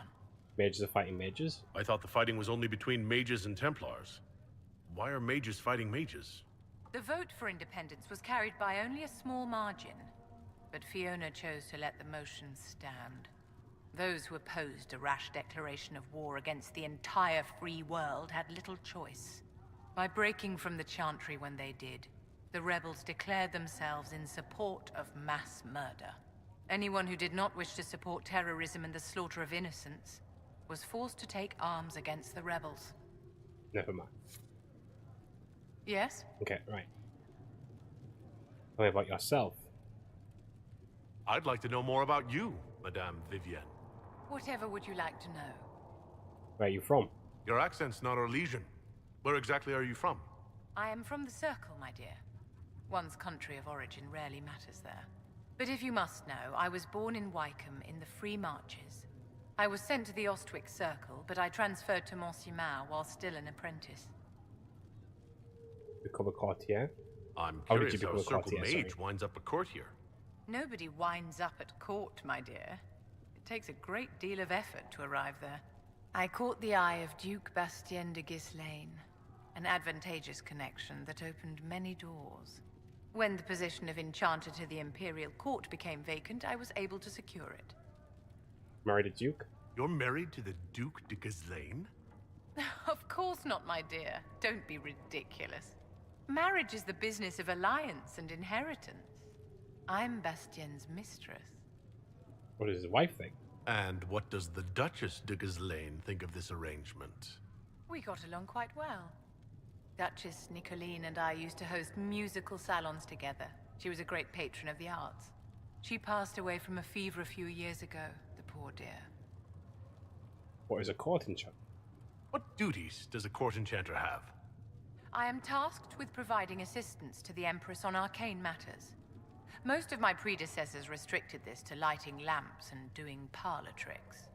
Mages are fighting mages? I thought the fighting was only between mages and Templars. Why are mages fighting mages? The vote for independence was carried by only a small margin, but Fiona chose to let the motion stand. Those who opposed a rash declaration of war against the entire free world had little choice. By breaking from the Chantry when they did, the rebels declared themselves in support of mass murder. Anyone who did not wish to support terrorism and the slaughter of innocents was forced to take arms against the rebels. Never mind. Yes? Okay, right. Tell me about yourself. I'd like to know more about you, Madame Vivienne. Whatever would you like to know? Where are you from? Your accent's not Orlesian. Where exactly are you from? I am from the Circle, my dear. One's country of origin rarely matters there. But if you must know, I was born in Wycombe in the Free Marches. I was sent to the Ostwick Circle, but I transferred to Mont-Simon while still an apprentice. Become a courtier? I'm How did curious you how become a a circle courtier, mage winds up a courtier. Nobody winds up at court, my dear. It takes a great deal of effort to arrive there. I caught the eye of Duke Bastien de Ghislaine, an advantageous connection that opened many doors. When the position of Enchanter to the Imperial Court became vacant, I was able to secure it. Married a duke? You're married to the Duke de Ghislaine? Of course not, my dear. Don't be ridiculous. Marriage is the business of alliance and inheritance. I'm Bastien's mistress. What does his wife think? And what does the Duchess de Ghislaine think of this arrangement? We got along quite well. Duchess Nicoline and I used to host musical salons together. She was a great patron of the arts. She passed away from a fever a few years ago, the poor dear. What is a court enchanter? What duties does a court enchanter have? I am tasked with providing assistance to the Empress on arcane matters. Most of my predecessors restricted this to lighting lamps and doing parlor tricks.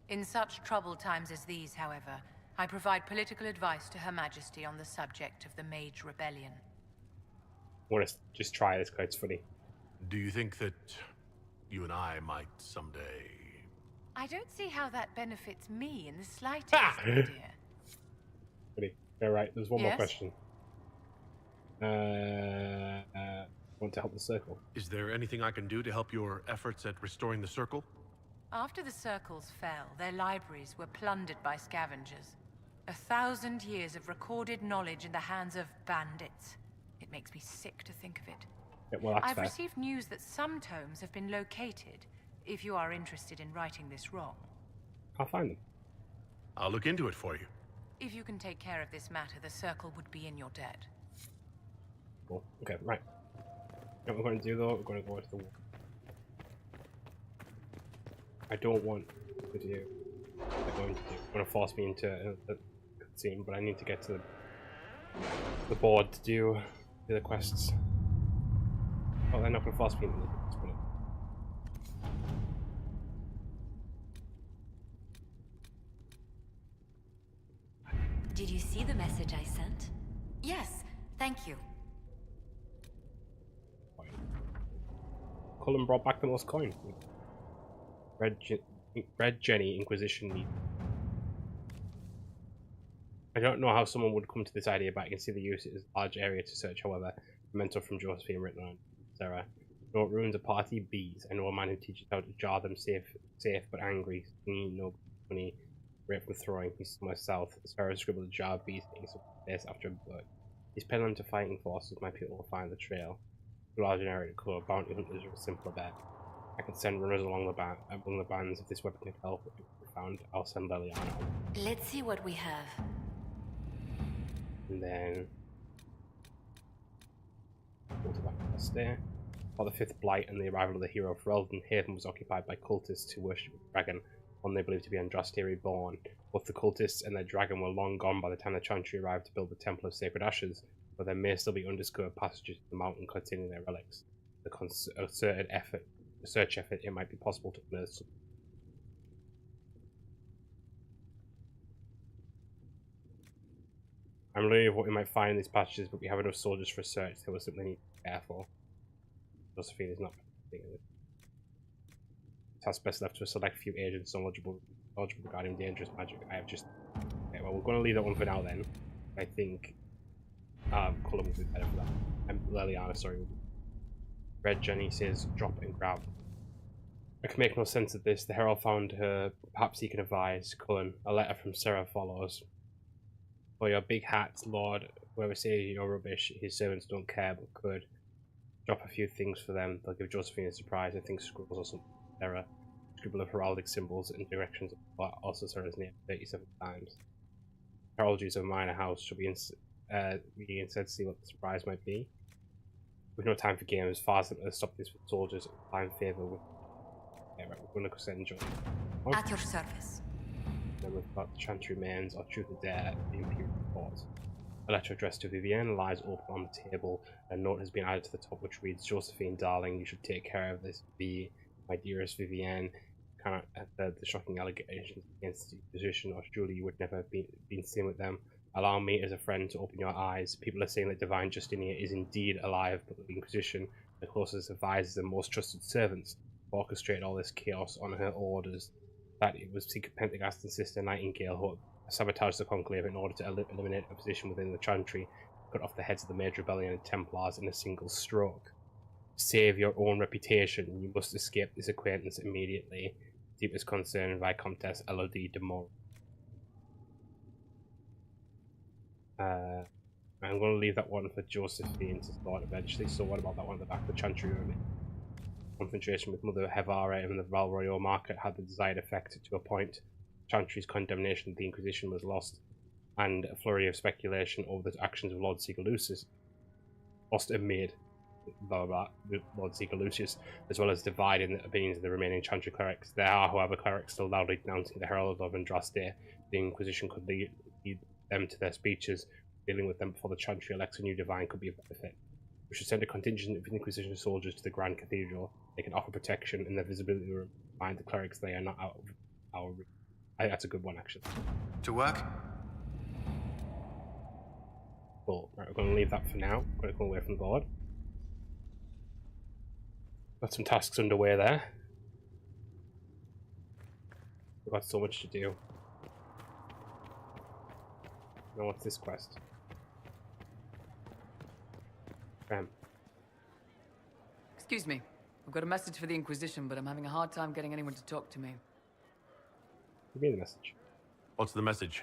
In such troubled times as these, however, I provide political advice to Her Majesty on the subject of the Mage Rebellion. I want to just try this because it's funny. Do you think that you and I might someday... I don't see how that benefits me in the slightest, my dear. Funny. Alright, there's one more Yes? question. Want to help the circle? Is there anything I can do to help your efforts at restoring the circle? After the circles fell, their libraries were plundered by scavengers. 1,000 years of recorded knowledge in the hands of bandits. It makes me sick to think of it. Yeah, well, that's I've fair. received news that some tomes have been located, if you are interested in righting this wrong. I'll find them. I'll look into it for you. If you can take care of this matter, the circle would be in your debt. Cool. Okay, right. You know what we're going to do though? We're going to go to the wall. I don't want to do. They're going to force me into the cutscene, but I need to get to the board to do the other quests. Oh, they're not going to force me into the quest, Did you see the message I sent? Yes, thank you. Cullen brought back the most coin. Red Jenny Inquisition need. I don't know how someone would come to this idea, but I can see the use as a large area to search. However, memento from Josephine written on Sarah. No, it ruins a party bees. I know a man who teaches how to jar them safe but angry. No money, right from throwing. He's somewhere south. Sarah scribbled a jar of bees getting some space after a bird. He's peddling to fighting forces. My people will find the trail. Too large an area to cover. Bounty hunters are a simpler bet. I can send runners along the bands. If this weapon can help, if we found, I'll send Leliana. Let's see what we have. And then go to that quest there. For the fifth blight and the arrival of the hero of Ferelden, Haven was occupied by cultists who worshipped the dragon, one they believed to be Andraste reborn. Both the cultists and their dragon were long gone by the time the Chantry arrived to build the Temple of Sacred Ashes, but there may still be undiscovered passages to the mountain containing their relics. The concerted search effort, it might be possible to unearth some. I'm learning of what we might find in these passages, but we have enough soldiers for a search, so we'll simply need to be careful. Josephine is not thinking of it. Task best left to a select few agents knowledgeable regarding dangerous magic. I have just... Okay, well, we're going to leave that one for now then. I think Cullen will be better for that. And Leliana, sorry. Red Jenny says drop and grab. I can make no sense of this. The herald found her. Perhaps he can advise. Cullen. A letter from Sarah follows. For your big hats, Lord. Whoever says you're rubbish, his servants don't care but could. Drop a few things for them. They'll give Josephine a surprise. I think scribbles or something. Sarah. Scribble of heraldic symbols and directions of the plot. Also Sarah's name 37 times. Heraldries of a minor house should be instead to see what the surprise might be. We've no time for games. Far simpler to stop this with soldiers. Find favour with. Yeah, right, we're going to send John. At your service. Then we've got the Chantry Mains, or Truth or Dare, the Imperial Court. A letter addressed to Vivienne lies open on the table, and a note has been added to the top which reads, Josephine, darling, you should take care of this V. My dearest Vivienne, cannot have heard the shocking allegations against the Inquisition, or surely you would never have been seen with them. Allow me as a friend to open your eyes. People are saying that divine Justinia is indeed alive, but the Inquisition, the closest advisors and most trusted servants, orchestrated all this chaos on her orders. That it was Secret Pendergast and Sister Nightingale who sabotaged the Conclave in order to eliminate opposition within the Chantry, cut off the heads of the Major Rebellion and Templars in a single stroke. Save your own reputation. You must escape this acquaintance immediately. Deepest concern, Viscountess Elodie de Moore. I'm going to leave that one for Josephine to start eventually. So what about that one at the back of the Chantry room? Confrontation with Mother Hevara in the Val Royal market had the desired effect to a point. Chantry's condemnation of the Inquisition was lost, and a flurry of speculation over the actions of Lord Seeker Lucius lost and made Lord Seeker Lucius, as well as dividing the opinions of the remaining Chantry clerics. There are, however, clerics still loudly denouncing the Herald of Andraste. The Inquisition could lead them to their speeches. Dealing with them before the Chantry elects a new divine could be a benefit. We should send a contingent of Inquisition soldiers to the Grand Cathedral. They can offer protection in the visibility room. Find the clerics, they are not out of our reach. That's a good one, actually. To work? Cool. Right, we're going to leave that for now. We're going to go away from the board. Got some tasks underway there. We've got so much to do. Now what's this quest? Excuse me. I've got a message for the Inquisition, but I'm having a hard time getting anyone to talk to me. Give me the message. What's the message?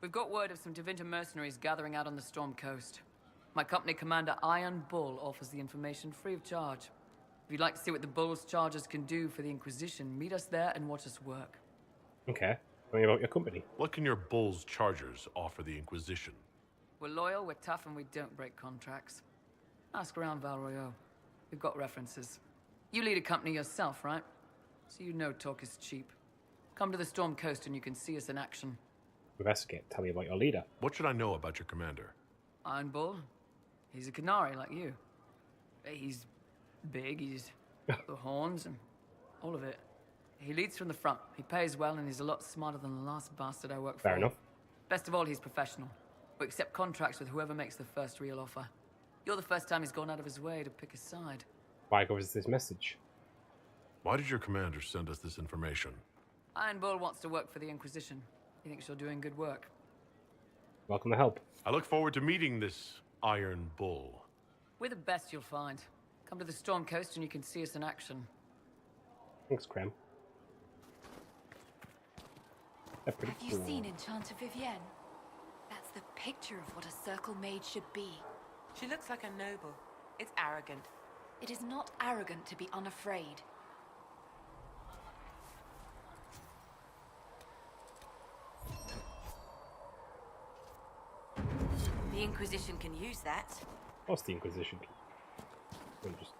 We've got word of some Tevinter mercenaries gathering out on the Storm Coast. My company commander, Iron Bull, offers the information free of charge. If you'd like to see what the Bull's charges can do for the Inquisition, meet us there and watch us work. Okay. Tell me about your company. What can your Bull's chargers offer the Inquisition? We're loyal, we're tough, and we don't break contracts. Ask around Val Royal. We've got references. You lead a company yourself, right? So you know talk is cheap. Come to the Storm Coast and you can see us in action. Investigate. Tell me about your leader. What should I know about your commander? Iron Bull. He's a Canary like you. He's big, he's got the horns and all of it. He leads from the front. He pays well and he's a lot smarter than the last bastard I worked for. Fair enough. Best of all, he's professional. We accept contracts with whoever makes the first real offer. You're the first time he's gone out of his way to pick a side. Why goes this message? Why did your commander send us this information? Iron Bull wants to work for the Inquisition. He thinks you're doing good work. Welcome to help. I look forward to meeting this Iron Bull. We're the best you'll find. Come to the Storm Coast and you can see us in action. Thanks, Krem. They're pretty Have you seen Enchanter Vivienne? That's the picture of what a circle mage should be. She looks like a noble. It's arrogant. It is not arrogant to be unafraid. The Inquisition can use that. What's the Inquisition? Just...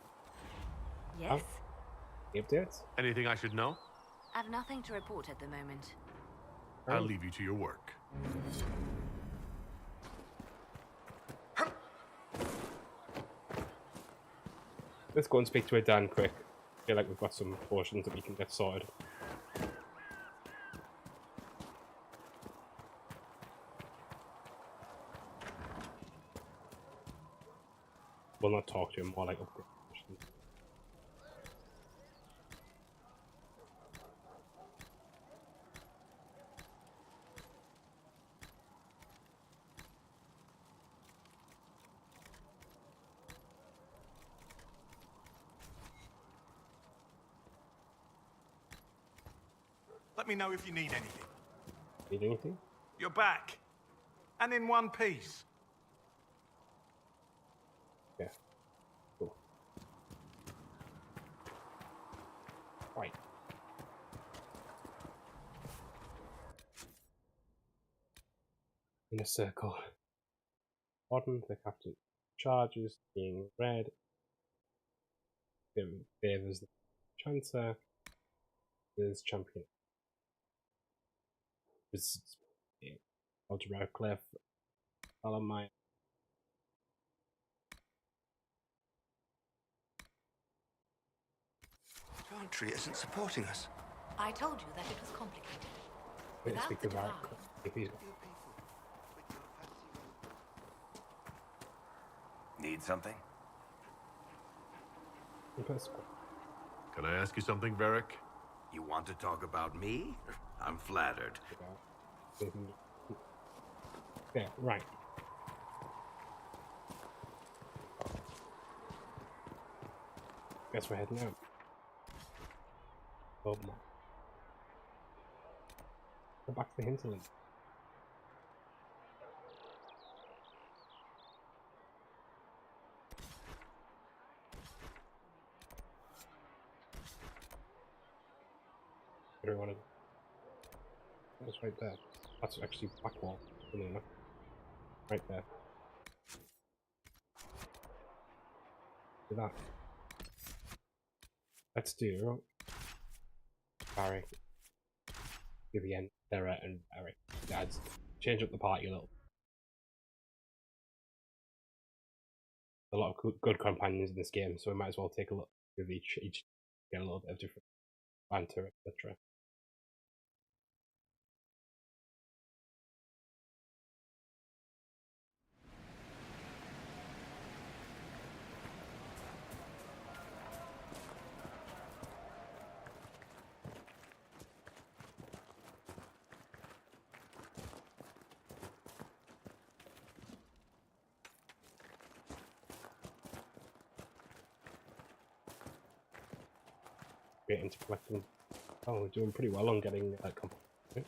Yes? Any updates? Anything I should know? I've nothing to report at the moment. I'll leave you to your work. Let's go and speak to Dan quick. I feel like we've got some portions that we can get sorted. We'll not talk to him, more like upgrade portions. Let me know if you need anything. Need anything? You're back. And in one piece. Yeah. Cool. Right. In a circle. Bottom, the captain charges, being red. Favors the chancer. Is champion. Algebra Cliff, Alamite, Country isn't supporting us. I told you that it was complicated. Wait, Without speak the to Varric. Divine, If he's... Need something? Can I ask you something, Varric? You want to talk about me? I'm flattered. Yeah, right. Guess we're heading out. Oh my. Go back to the hinterland. Everyone, that's right there. That's actually back wall. Right there. Do that. Let's do Varric, Vivienne, Sarah, and Eric. Let's change up the party a little. A lot of good companions in this game, so we might as well take a look with each get a little bit of different banter, etc. Get into collecting. Oh, we're doing pretty well on getting comp. Okay.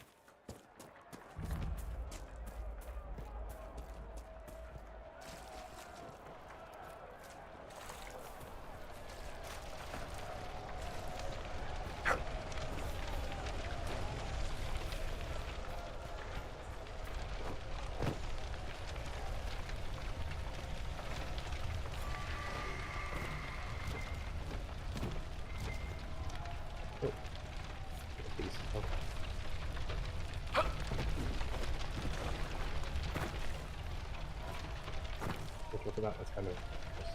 Look at that, that's kind of just...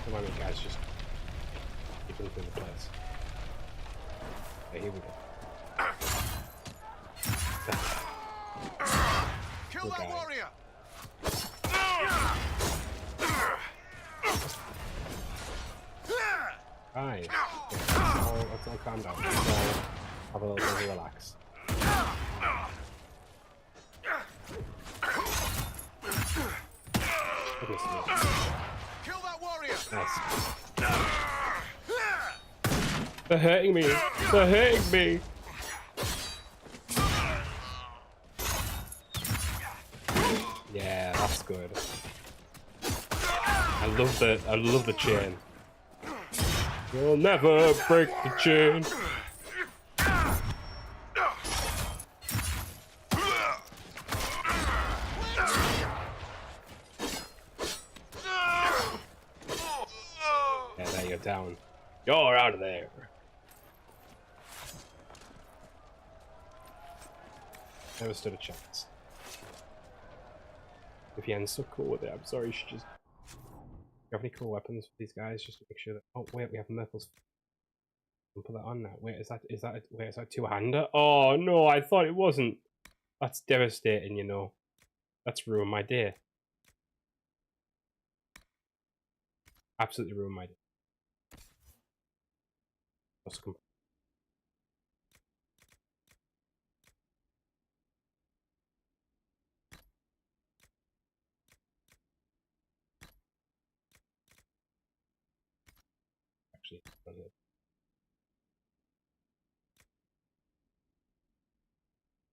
Come on, guys, just keep into the place. Okay, here we go. Kill that warrior! Right. Let's all calm down. Let's all have a little bit of a relax. Kill that warrior! Nice. They're hurting me. They're hurting me. Yeah, that's good. I love the chain. You'll never break the chain. Yeah, there you're down. You're out of there. Never stood a chance. If Yen's so cool with it, I'm sorry, you should just... Do you have any cool weapons for these guys, just to make sure that... Oh, wait, we have Myrtle's... I'll put that on now. Wait, is that a two-hander? Oh, no, I thought it wasn't. That's devastating, you know. That's ruined my day. Absolutely ruined my day. Actually,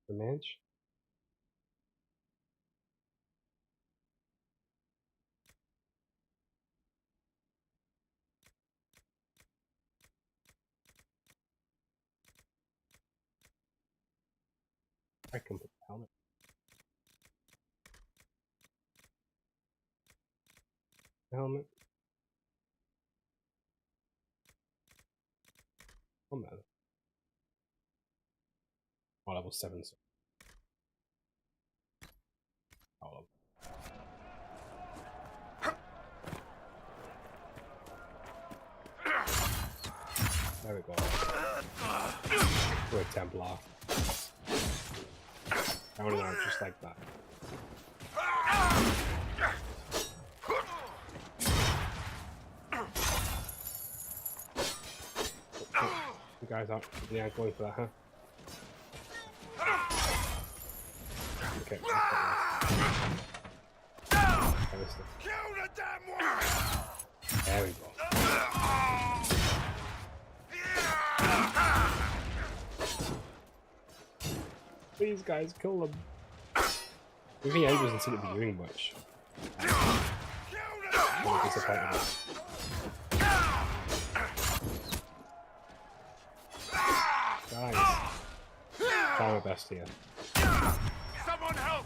the mage. I can put the helmet. Helmet. Oh, no. Oh, level 7. So. Oh, There we go. We're a Templar. Down and out just like that. You guys aren't going for that, huh? Okay. There we go. Please, guys, kill them. Maybe I doesn't seem to be doing much. I'm disappointed. Guys, try my best here. Someone help!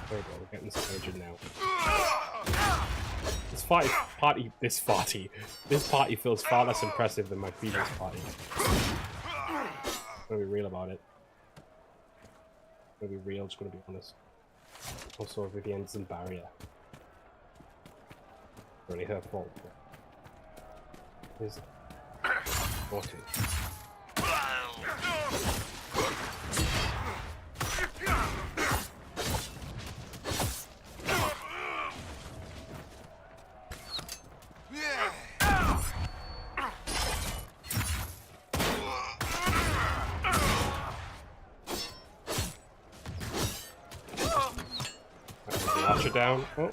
There we go, we're getting some energy now. This party feels far less impressive than my previous party. I'm gonna be real about it. I'm gonna be real, just gonna be honest. Also, Vivienne's in barrier. Really her fault. Is 40. Launch it down. Oh.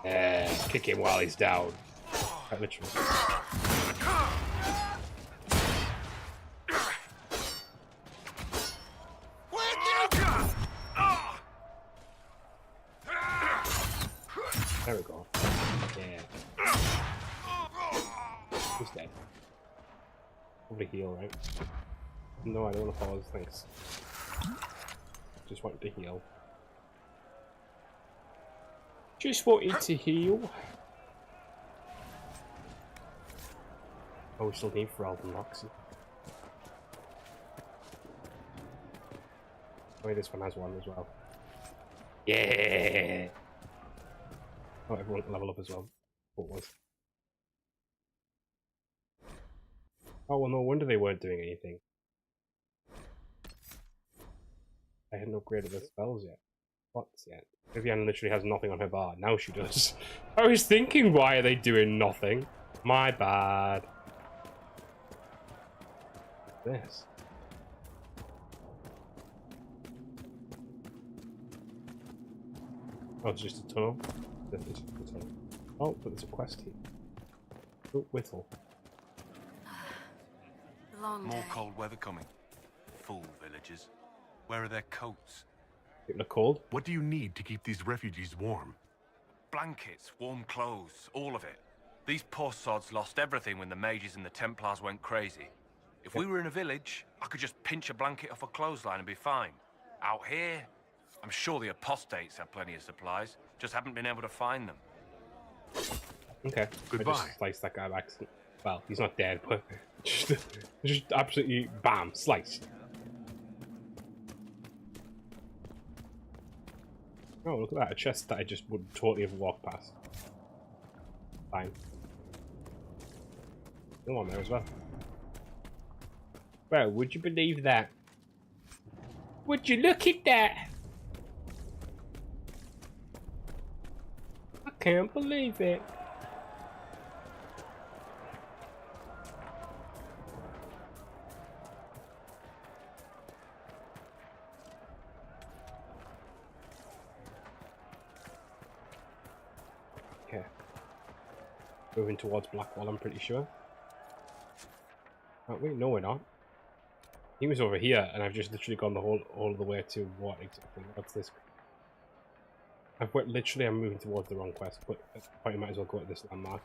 Yeah, kick him while he's down. Quite literally. There we go. Yeah. Who's dead? Probably heal, right? No, I don't want to pause, thanks. Just wanted to heal. Just wanted to heal. Oh, we still need Ferelden and Roxy. Oh, wait, this one has one as well. Yeah! Oh, everyone can level up as well. What was? Oh, well, no wonder they weren't doing anything. I hadn't upgraded the spells yet. What's yet? Vivienne literally has nothing on her bar. Now she does. I was thinking, why are they doing nothing? My bad. This. Oh, it's just a tunnel. This is a tunnel. Oh, but there's a quest here. Oh, Whittle. More cold weather coming. Fool villagers. Where are their coats? People are cold. What do you need to keep these refugees warm? Blankets, warm clothes, all of it. These poor sods lost everything when the mages and the Templars went crazy. If we were in a village, I could just pinch a blanket off a clothesline and be fine. Out here, I'm sure the apostates have plenty of supplies, just haven't been able to find them. Okay. Goodbye. I just sliced that guy by accident. Well, he's not dead, but just absolutely bam, sliced. Oh, look at that, a chest that I just would totally have walked past. Fine. No one there as well. Well, would you believe that? Would you look at that? I can't believe it. Okay. Moving towards Blackwall, I'm pretty sure. Aren't we? No, we're not. He was over here, and I've just literally gone all the way to what exactly? What's this? Literally, I'm moving towards the wrong quest, but at the point I might as well go at this landmark,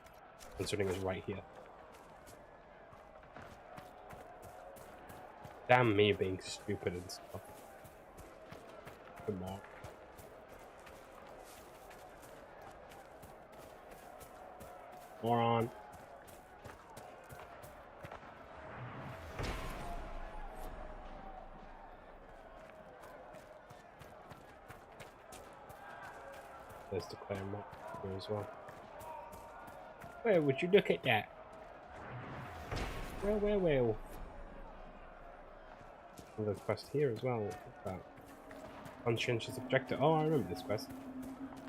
considering it's right here. Damn me being stupid and stuff. Come on. Moron. There's the claim here as well. Where would you look at that? Well. Another quest here as well. What's that? Conscientious objector. Oh, I remember this quest.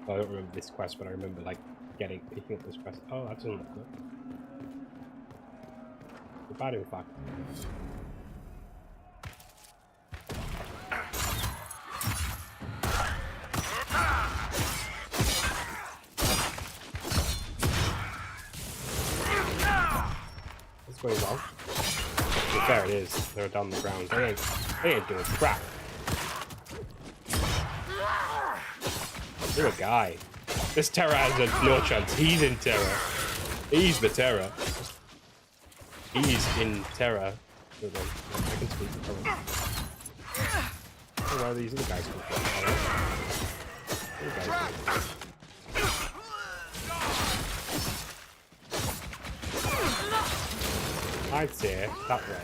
Well, I don't remember this quest, but I remember like picking up this quest. Oh, that doesn't look good. The bad in fact. It's going well. There it is. They're down the ground. They ain't doing crap. You're a guy. This Terra has no chance. He's in Terra. He's the Terra. He's in Terra. I can speak to Terra. Oh, where are these other guys coming from? I'd say that way.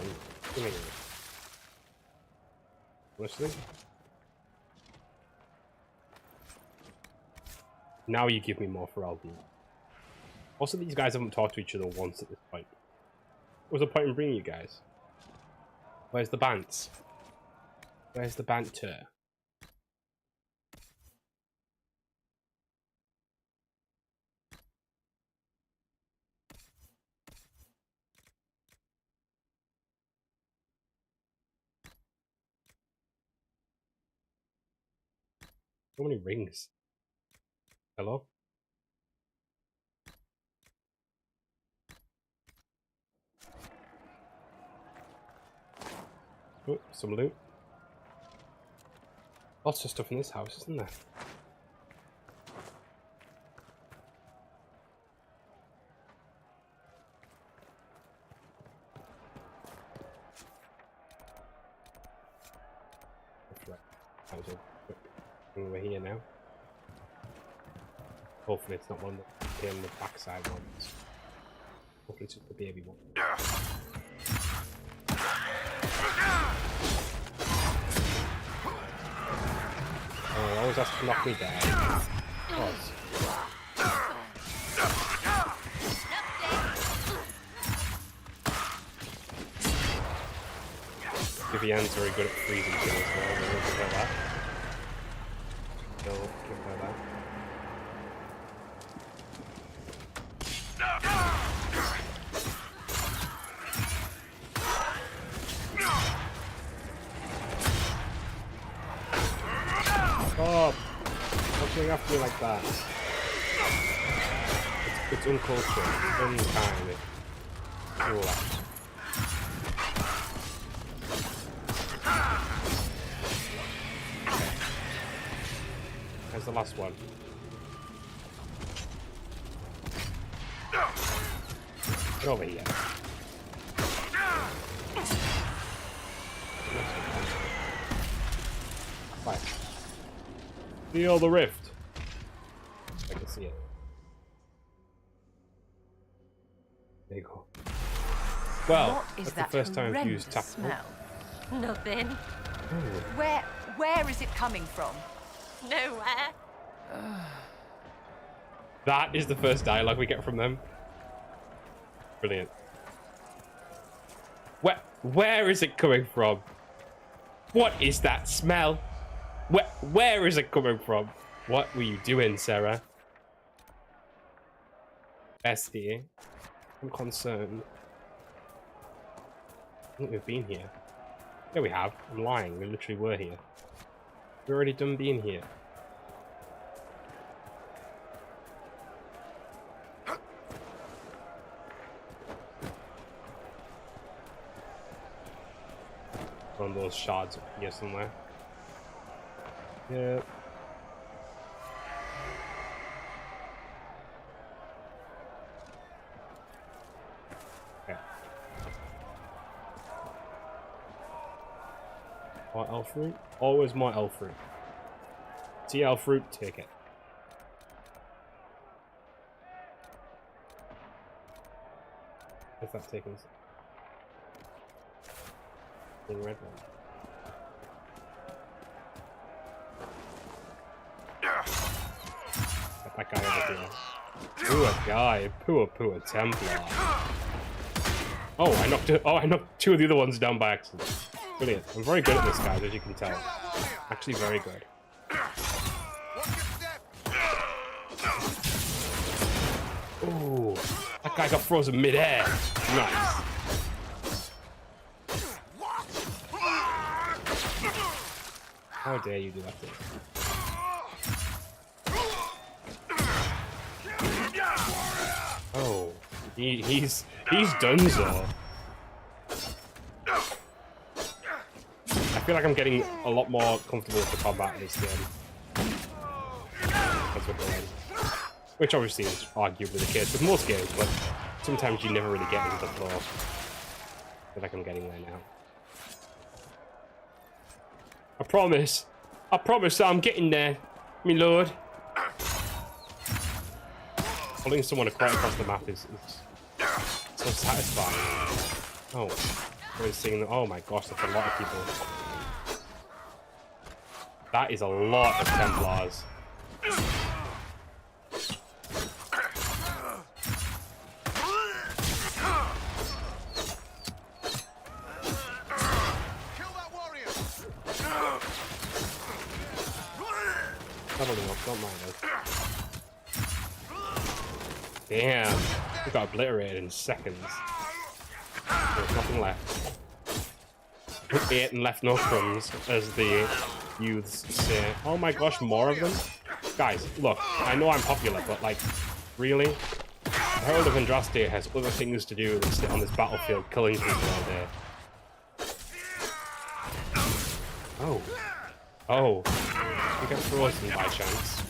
Come here. Honestly. Now you give me more for Albion. Also, these guys haven't talked to each other once at this point. What was the point in bringing you guys? Where's the bants? Where's the banter? So many rings. Hello? Oh, some loot. Lots of stuff in this house, isn't there? That's right. That was a we're here now. Hopefully it's not one that came the backside ones. Hopefully it's just the baby one. Oh, I always has to knock me down. Vivian's very good at freezing things as well. We'll give her that. We'll give her that. Oh! Stop going after me like that. It's uncultured. It's unkind. Relax. There's the last one. Get over here. Right. Feel the rift. I can see it. There you go. Well, that's the first time I've used tactical. Smell? Nothing. Where is it coming from? Nowhere. That is the first dialogue we get from them. Brilliant. Where is it coming from? What is that smell? Where is it coming from? What were you doing, Sarah? Bestie. I'm concerned. I think we've been here. Yeah, we have. I'm lying. We literally were here. We're already done being here. One of those shards up here somewhere. Yeah. Okay. More elf fruit? Always more elf fruit. TL fruit, take it. What's that taking us? In red one. Get that guy over here. Poor guy, poor Templar. Oh, I knocked two of the other ones down by accident. Brilliant. I'm very good at this, guys, as you can tell. Actually, very good. Ooh, that guy got frozen mid-air. Nice. How dare you do that to me? Oh, he's done so. I feel like I'm getting a lot more comfortable with the combat in this game. That's what we're in. Which obviously is arguably the case with most games, but sometimes you never really get into the flow. I feel like I'm getting there now. I promise that I'm getting there, me lord. Holding someone across the map is so satisfying. Oh, we're seeing them. Oh my gosh, that's a lot of people. That is a lot of Templars. Leveling up, don't mind us. Damn, we got obliterated in seconds. There's nothing left. Ate and left no crumbs, as the youths say. Oh my gosh, more of them? Guys, look, I know I'm popular, but like, really? The Herald of Andraste has other things to do than sit on this battlefield killing people all day. Oh. Oh. You get frozen by chance.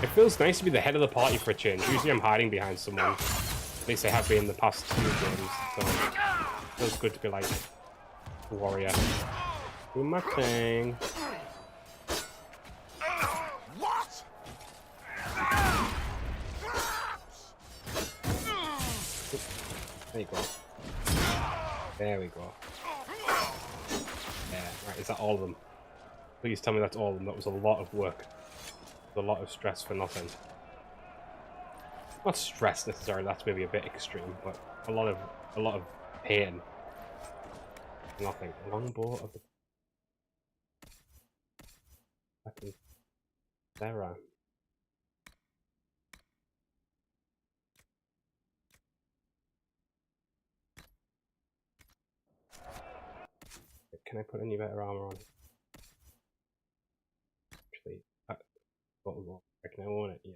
It feels nice to be the head of the party for a change. Usually I'm hiding behind someone. At least I have been in the past 2 games. So it feels good to be like a warrior. Do my thing. There you go. There we go. Yeah, right, is that all of them? Please tell me that's all of them. That was a lot of work. A lot of stress for nothing. Not stress necessarily, that's maybe a bit extreme, but a lot of pain. Nothing. Longbow of the fucking Sarah. Can I put any better armor on? Actually, can I own it? Yeah.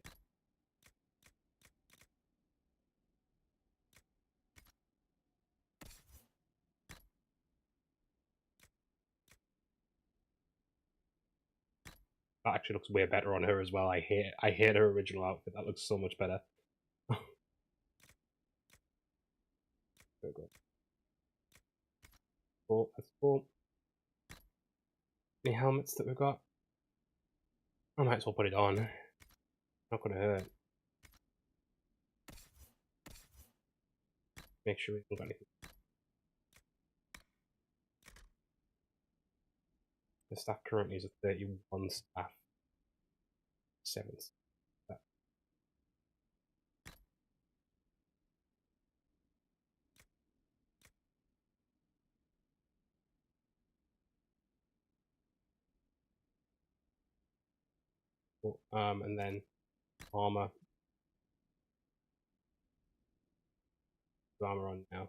That actually looks way better on her as well. I hate her original outfit. That looks so much better. There we go. Cool, that's cool. Any helmets that we've got? I might as well put it on. Not gonna hurt. Make sure we haven't got anything. The staff currently is a 31 staff. 7 staff. Cool. And then armor. Armor on now.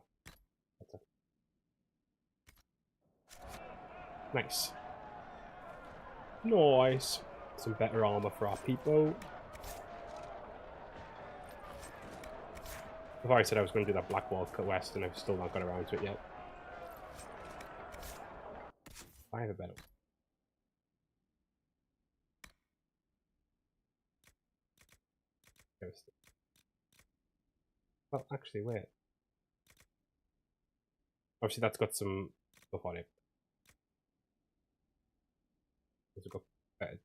Nice. Nice. Some better armor for our people. I've already said I was going to do that Blackwall West, and I've still not got around to it yet. I have a better one. Interesting. Well, actually, wait. Obviously, that's got some stuff on it. It's got better.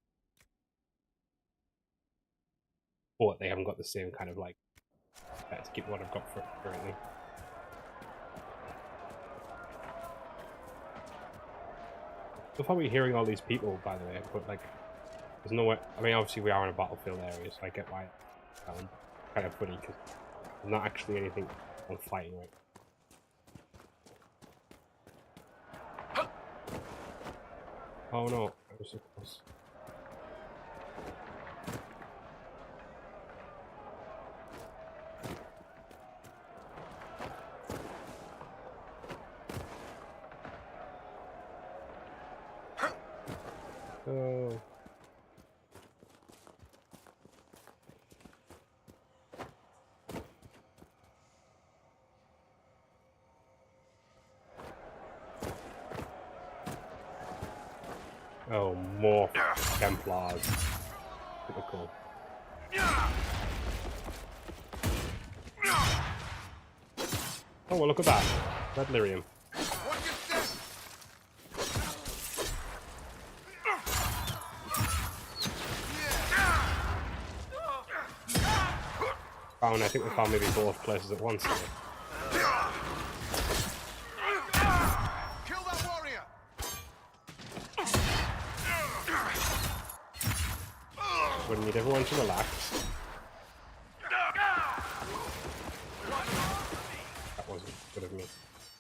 But they haven't got the same kind of like. Better to keep what I've got for currently. So far, we're hearing all these people, by the way, but like, there's nowhere. I mean, obviously, we are in a battlefield area, so I get why it's kind of funny because there's not actually anything I'm fighting right. Oh no, I was so close. Oh. Oh, more Templars. Typical. Oh, well, look at that. Red lyrium. I think we found maybe both places at once. Kill that warrior. Wouldn't need everyone to relax. That wasn't good of me.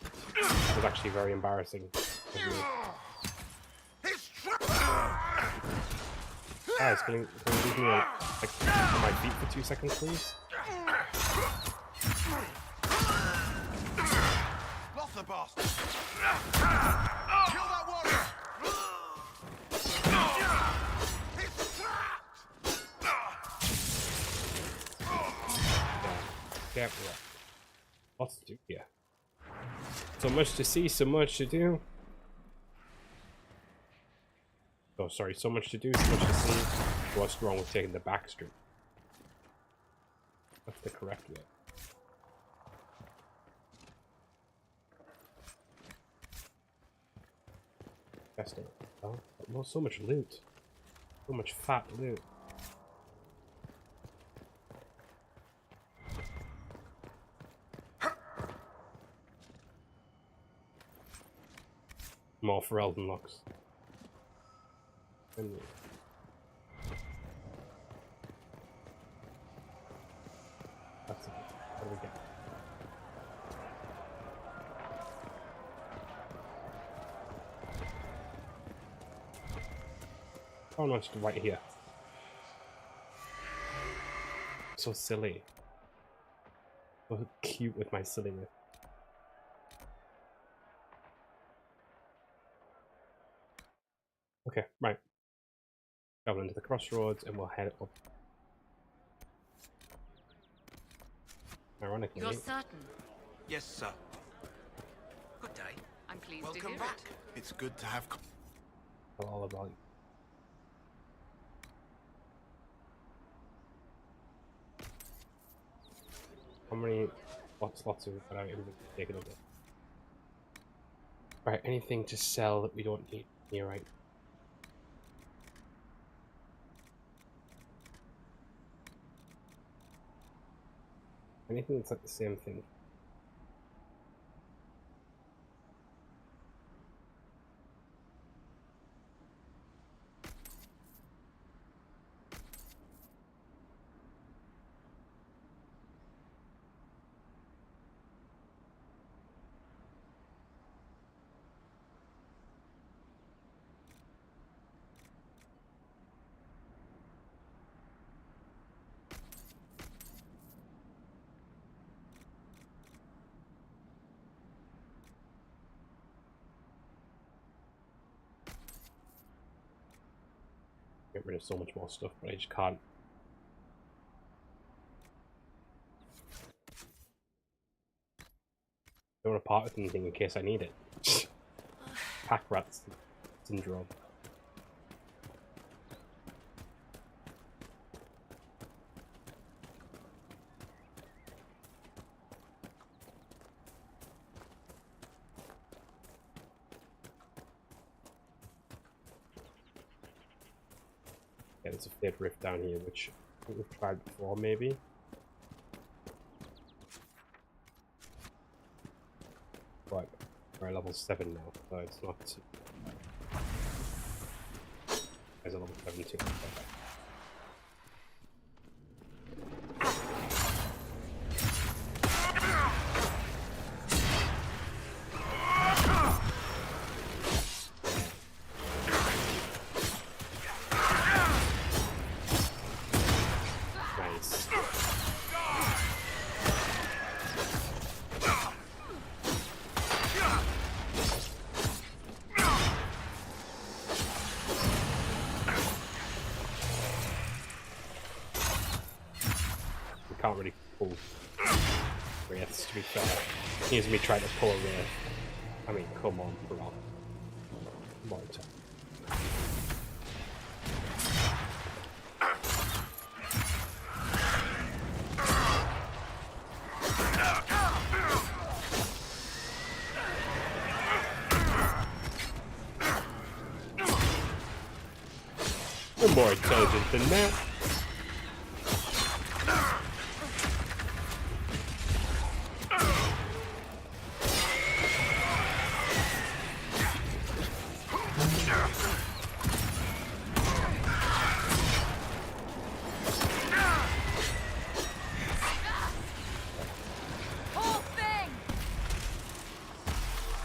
That was actually very embarrassing of me. Guys, can you leave me like on my feet for 2 seconds, please? Lost the bastard. Kill that warrior. He's trapped. Yeah, lots to do here. So much to see, so much to do. Oh, sorry, so much to do, so much to see. What's wrong with taking the back street? That's the correct way. Oh, well, so much loot. So much fat loot. More for Elden locks. That's it. What do we get? Oh no, it's right here. So silly. So cute with my silliness. Okay, right. Travel into the crossroads and we'll head up. Ironically. You're certain? Yes, sir. Good day. I'm pleased Welcome to hear back. it. It's good to have. All about you. How many slots have we put out in taking over? Right, anything to sell that we don't need here, right? Anything that's like the same thing. Get rid of so much more stuff, but I just can't. I don't want to part with anything in case I need it. Pack rat syndrome. there's a third rift down here, which I think we've tried before, maybe. Right, we're at level 7 now, so it's not too... There's a level 7 too. Okay. Can't really pull wraiths, to be fair. Here's me trying to pull a wraith. I mean, come on, bro. Come on, Tom. You're more intelligent than that.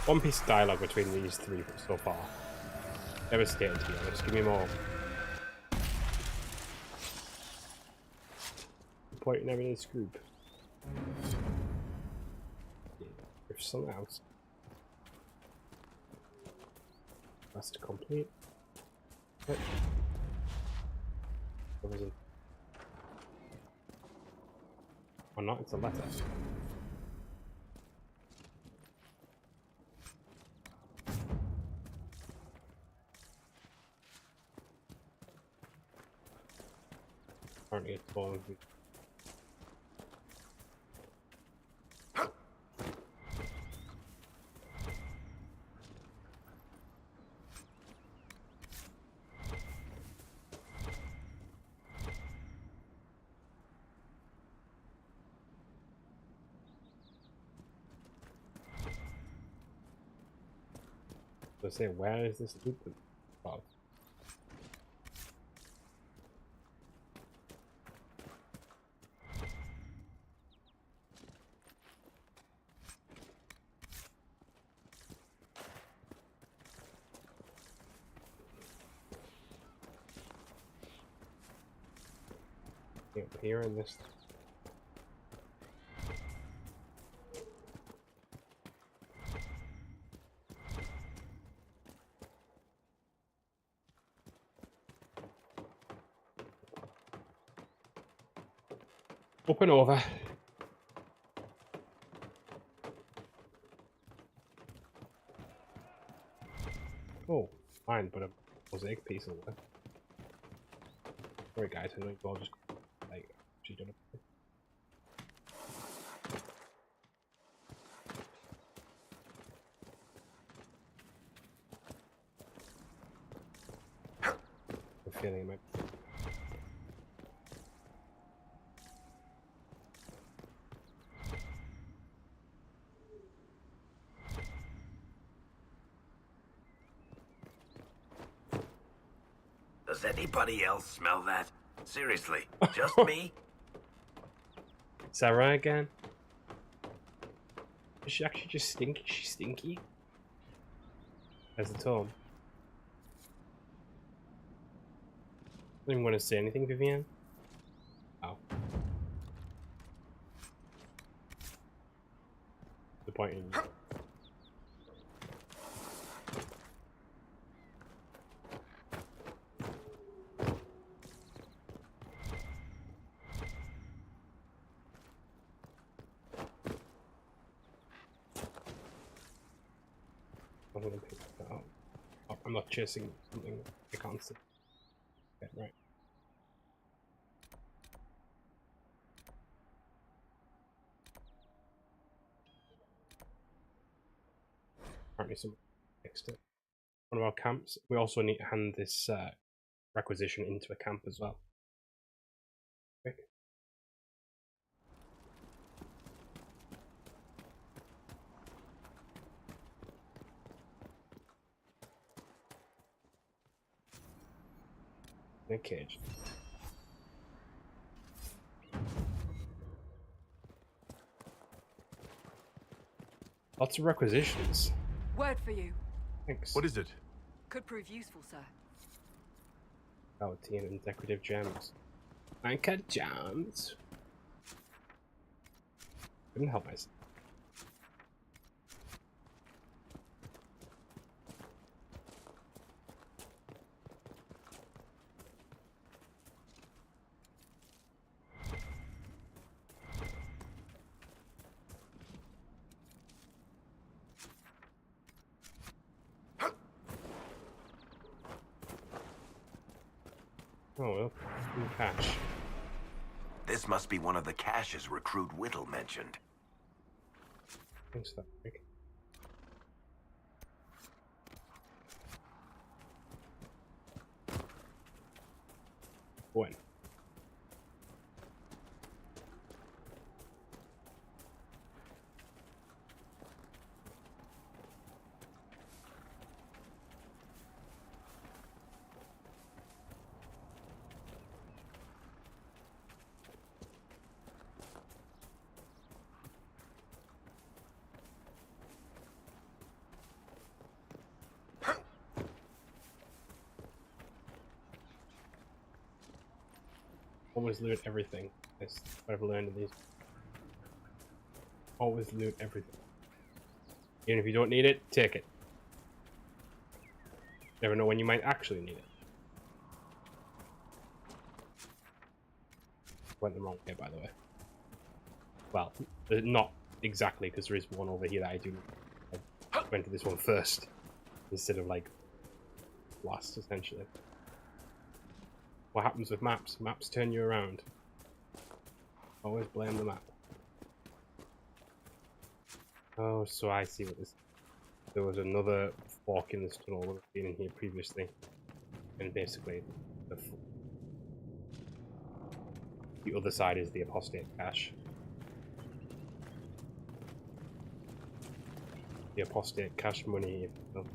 One piece of dialogue between these three so far. Devastating, to be honest. Give me more. Point in having this group. If something else. That's to complete. What was it? Or not? It's a letter. Apparently it's falling. So say, where is this loop about? Up here in this. Up and over. Oh, fine, but a mosaic piece over there. Sorry guys, I know you all just like actually done it. I'm feeling it might. Does anybody else smell that? Seriously, just me? Sarah again? Is she actually just stinky? She's stinky? As the tone. I don't even want to say anything, Vivian. Oh. The point in. I'm gonna pick that up. Oh, I'm not chasing something I can't see. Okay, right. Apparently some next to one of our camps. We also need to hand this requisition into a camp as well. Quick. In a cage. Lots of requisitions. Word for you. Thanks. What is it? Could prove useful, sir. Palatine and decorative gems. Anchor gems. Couldn't help myself. Oh, well, cash. This must be one of the caches Recruit Whittle mentioned. Thanks for that, Rick. When? Always loot everything. That's what I've learned in these. Always loot everything. Even if you don't need it, take it. Never know when you might actually need it. Went the wrong way, by the way. Well, not exactly, because there is one over here that I do. I went to this one first, instead of like last, essentially. What happens with maps? Maps turn you around. Always blame the map. Oh, so I see what this... There was another fork in this tunnel that was been in here previously. And basically, the other side is the apostate cache. The apostate cache money, if you know.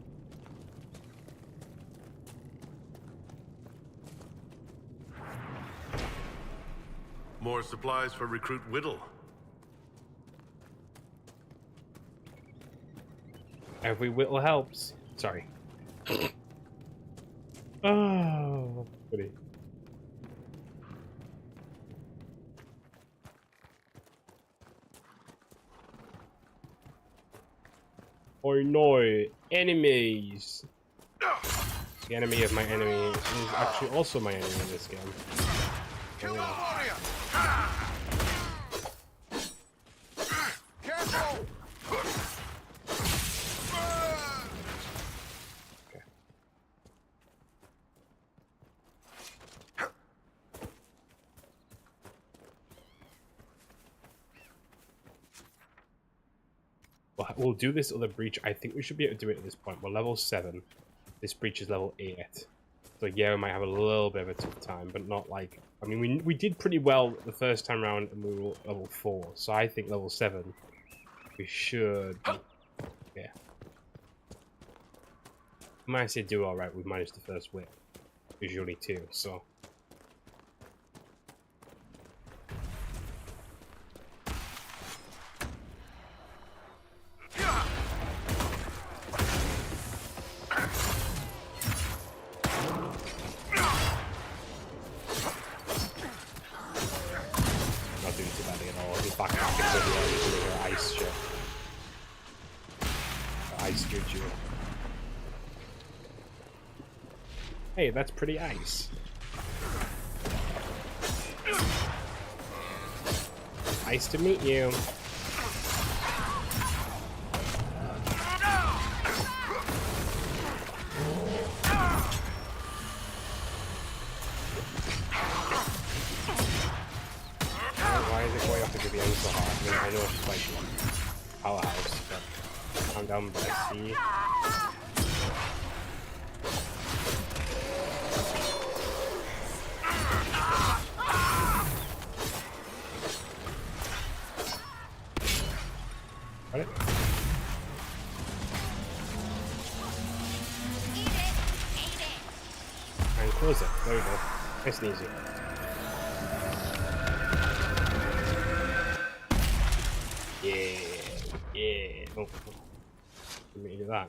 More supplies for Recruit Whittle. Every whittle helps. Sorry. Oh, goody. Oh no, enemies! The enemy of my enemy is actually also my enemy in this game. Kill the warrior! Careful! Okay. Well, we'll do this other breach. I think we should be able to do it at this point. We're level 7. This breach is level 8. So yeah, we might have a little bit of a tough time, but not like... I mean, we did pretty well the first time round and we were level 4. So I think level 7, we should be... Yeah. When I say do alright, we've managed the first win. Usually 2, so... Hey, that's pretty ice. Nice to meet you. Why is it going off to be so hard? I mean, I know it's like powerhouse, but calm down, but I see. Got it? And close it. There we go. Nice and easy. Yeah. Oh. Let me do that.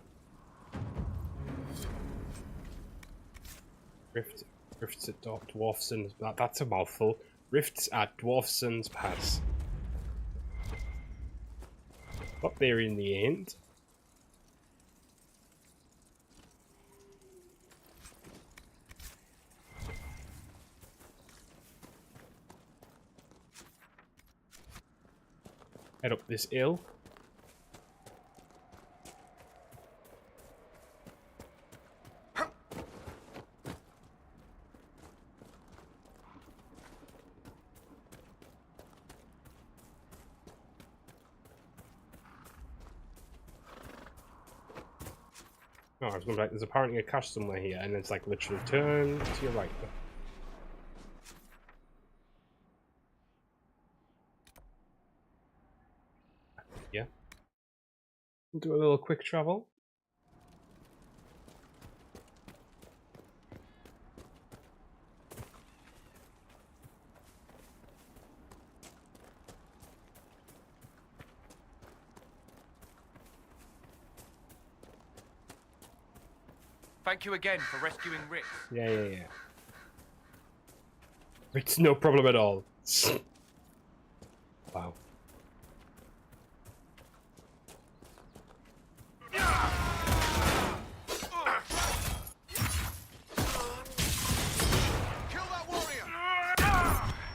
Rifts at Dwarfson's. That's a mouthful. Rifts at Dwarfson's Pass. Up there in the end. Head up this hill. Oh, I was going back. There's apparently a cache somewhere here, and it's like literally turn to your right. Yeah. We'll do a little quick travel. Thank you again for rescuing Ritz. Yeah. It's no problem at all. Wow. Kill that warrior!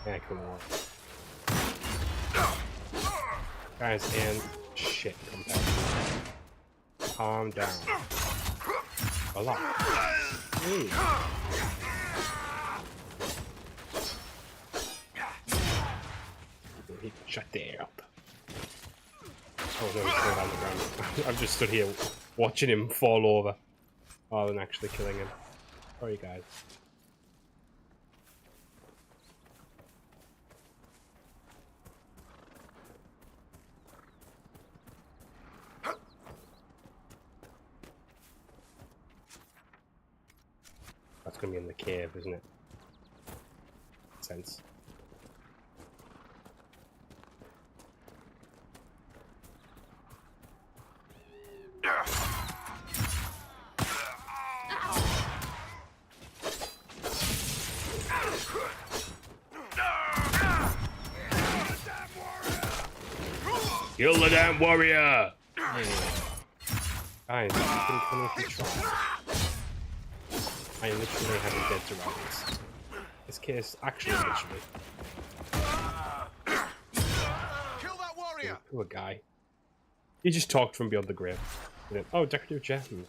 Yeah, come on. Guys, and shit, come back. Calm down. A lot. Hey. Shut there up. Oh no, he's still on the ground. I've just stood here watching him fall over rather than actually killing him. Sorry, guys. That's gonna be in the cave, isn't it? Makes sense. Kill the damn warrior! Yeah. Guys, you can come if you try. I literally have him dead to rights. This case, actually, literally. Kill that warrior! Poor guy. He just talked from beyond the grave. And then, oh, decorative gems.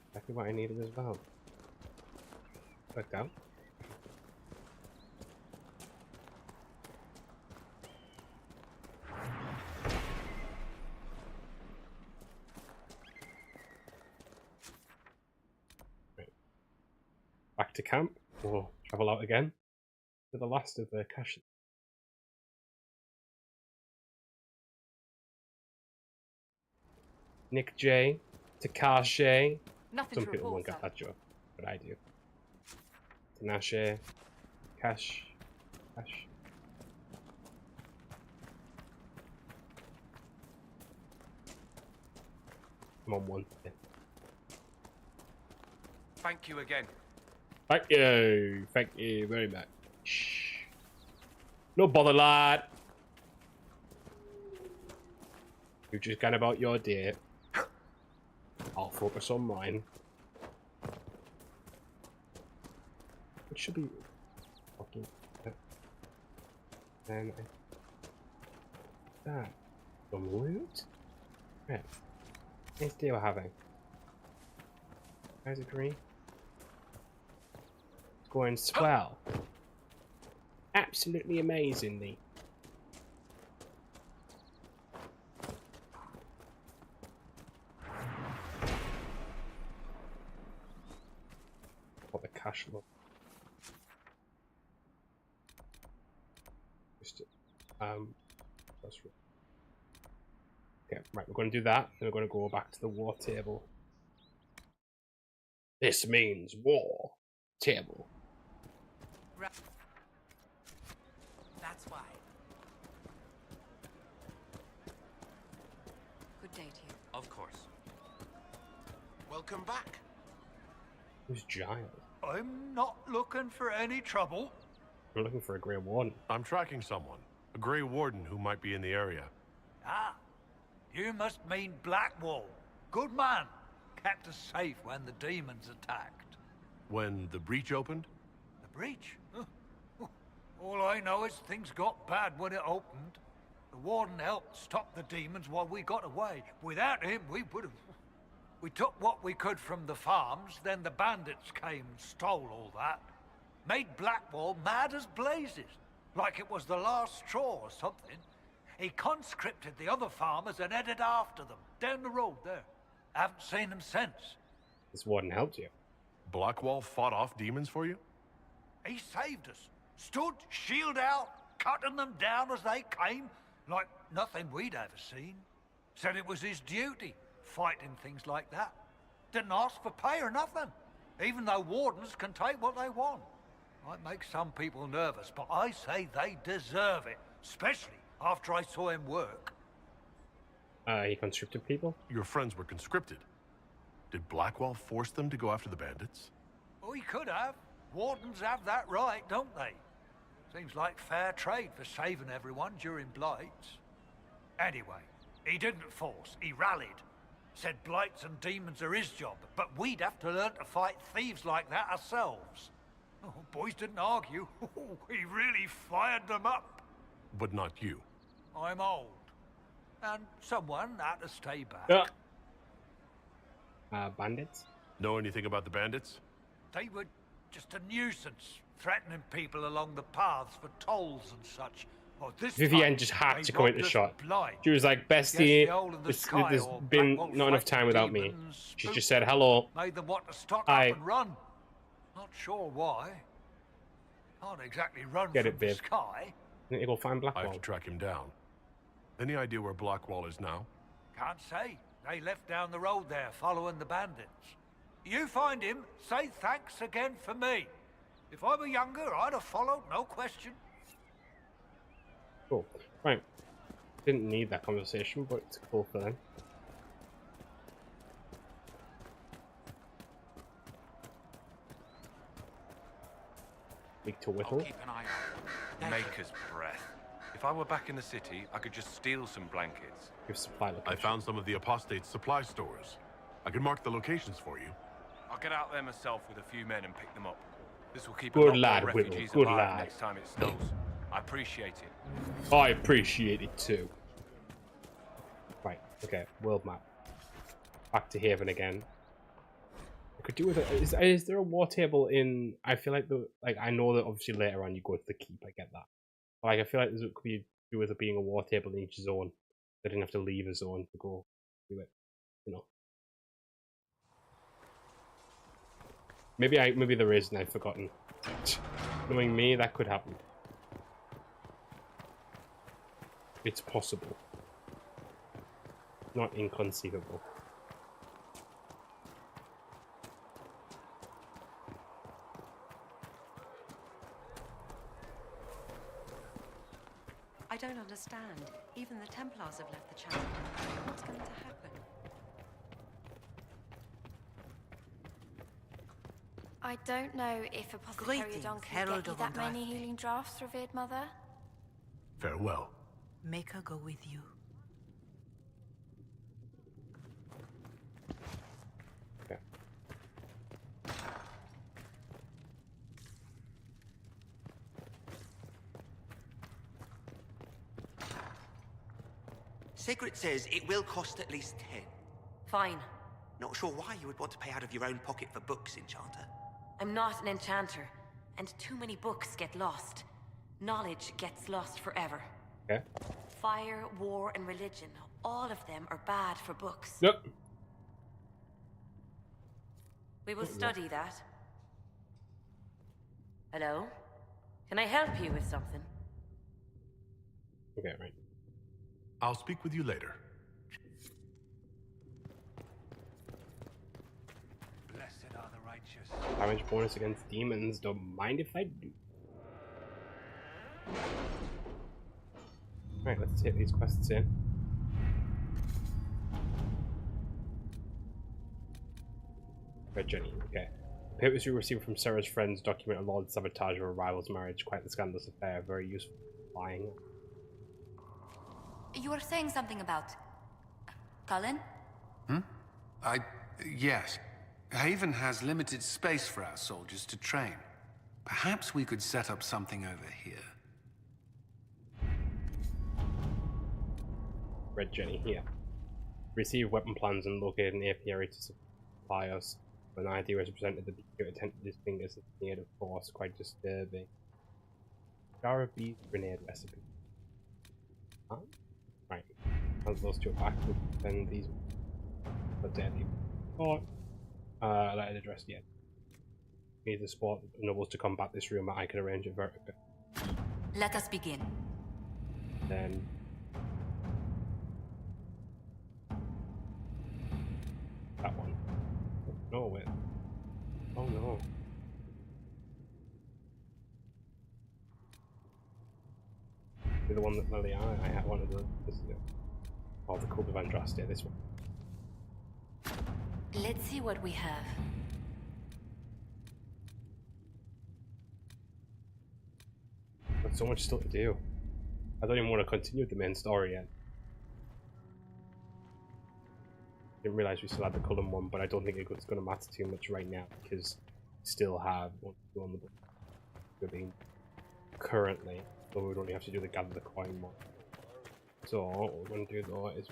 Exactly what I needed as well. Worked out. Back to camp, or travel out again to the last of the caches. Nick J, Takashi. Some people won't get that joke, but I do. Tinashe, Cash. I'm on one. Yeah. Thank you again. Thank you very much. No bother, lad. You just gone about your day. I'll focus on mine. It should be fucking. Then that some loot. Right. Nice day we're having. Guys agree? Going swell. Absolutely amazingly. What the cash look. Just that's right. Okay, right, we're going to do that. Then we're going to go back to the war table. This means war table. Right. That's why. Good day to you. Of course. Welcome back. Who's Giles? I'm not looking for any trouble. We're looking for a Grey Warden. I'm tracking someone. A Grey Warden who might be in the area. Ah, you must mean Blackwall. Good man. Kept us safe when the demons attacked. When the breach opened? The breach? All I know is things got bad when it opened. The Warden helped stop the demons while we got away. Without him, we would have... We took what we could from the farms, then the bandits came and stole all that. Made Blackwall mad as blazes, like it was the last straw or something. He conscripted the other farmers and headed after them, down the road there. Haven't seen them since. This Warden helped you. Blackwall fought off demons for you? He saved us. Stood, shield out, cutting them down as they came, like nothing we'd ever seen. Said it was his duty, fighting things like that. Didn't ask for pay or nothing, even though wardens can take what they want. Might make some people nervous, but I say they deserve it, especially after I saw him work. He conscripted people? Your friends were conscripted. Did Blackwall force them to go after the bandits? Oh, he could have. Wardens have that right, don't they? Seems like fair trade for saving everyone during blights. Anyway, he didn't force, he rallied. Said blights and demons are his job, but we'd have to learn to fight thieves like that ourselves. Oh, boys didn't argue. He really fired them up. But not you. I'm old. And someone had to stay back. Bandits? Know anything about the bandits? They were just a nuisance, threatening people along the paths for tolls and such. Oh, Vivienne just had to come into shot. She was like, Bestie, there's been not enough time without me. She just said, hello. Made them want to stock up and run. Not sure why. Can't exactly run Get from it, the Viv. sky. Then you go find I have Blackwall. to track him down. Any idea where Blackwall is now? Can't say. They left down the road there, following the bandits. You find him, say thanks again for me. If I were younger, I'd have followed, no question. Cool. Right. Didn't need that conversation, but it's cool for them. Speak to Whittle. Keep an eye out. Maker's breath. If I were back in the city, I could just steal some blankets. Your supply location. I found some of the apostate's supply stores. I can mark the locations for you. I'll get out there myself with a few men and pick them up. This will keep Good a lot lad, more Whittle. refugees Good alive lad. next time it snows. I appreciate it. I appreciate it too. Right, okay, world map. Back to Haven again. I could do with it. Is there a war table in? I feel like I know that obviously later on you go to the keep. I get that. But like I feel like there could be do with it being a war table in each zone. They didn't have to leave a zone to go do it. You know. Maybe there is and I've forgotten. Knowing me, that could happen. It's possible. Not inconceivable. I don't understand. Even the Templars have left the chapel. What's going to happen? I don't know if Apothecary Greetings, Adon can Herald get you of that many Andraste. healing drafts, revered mother. Farewell. Make her go with you. Okay. Sigrid says it will cost at least 10. Fine. Not sure why you would want to pay out of your own pocket for books, Enchanter. I'm not an enchanter, and too many books get lost. Knowledge gets lost forever. Okay. Fire, war, and religion, all of them are bad for books. Yep. We will study that. Hello? Can I help you with something? Okay, right. I'll speak with you later. righteous. Damage bonus against demons. Don't mind if I do. Right, let's take these quests in. Red Jenny, okay. Papers you received from Sarah's friends document a Lord sabotage of a rival's marriage. Quite the scandalous affair. Very useful for lying. You were saying something about... Cullen? Yes. Haven has limited space for our soldiers to train. Perhaps we could set up something over here. Red Jenny here. Receive weapon plans and locate an apiary to supply us. An idea was presented that the attempted his fingers near the force, quite disturbing. Jara B's grenade recipe. Huh? Right. As those two back, then these are deadly. Oh, let it address yet. Need the support the nobles to combat this rumor. I can arrange it very quick. Let us begin. Then that one. No, wait. Oh no. The one that Lily I had wanted to this, oh, the Cult of Andraste, this one. Let's see what we have. There's so much still to do. I don't even want to continue the main story yet. Didn't realize we still had the Cullen one, but I don't think it's going to matter too much right now because we still have one on the book. We're being currently, but we would only have to do the gather the coin one. So what we're going to do though is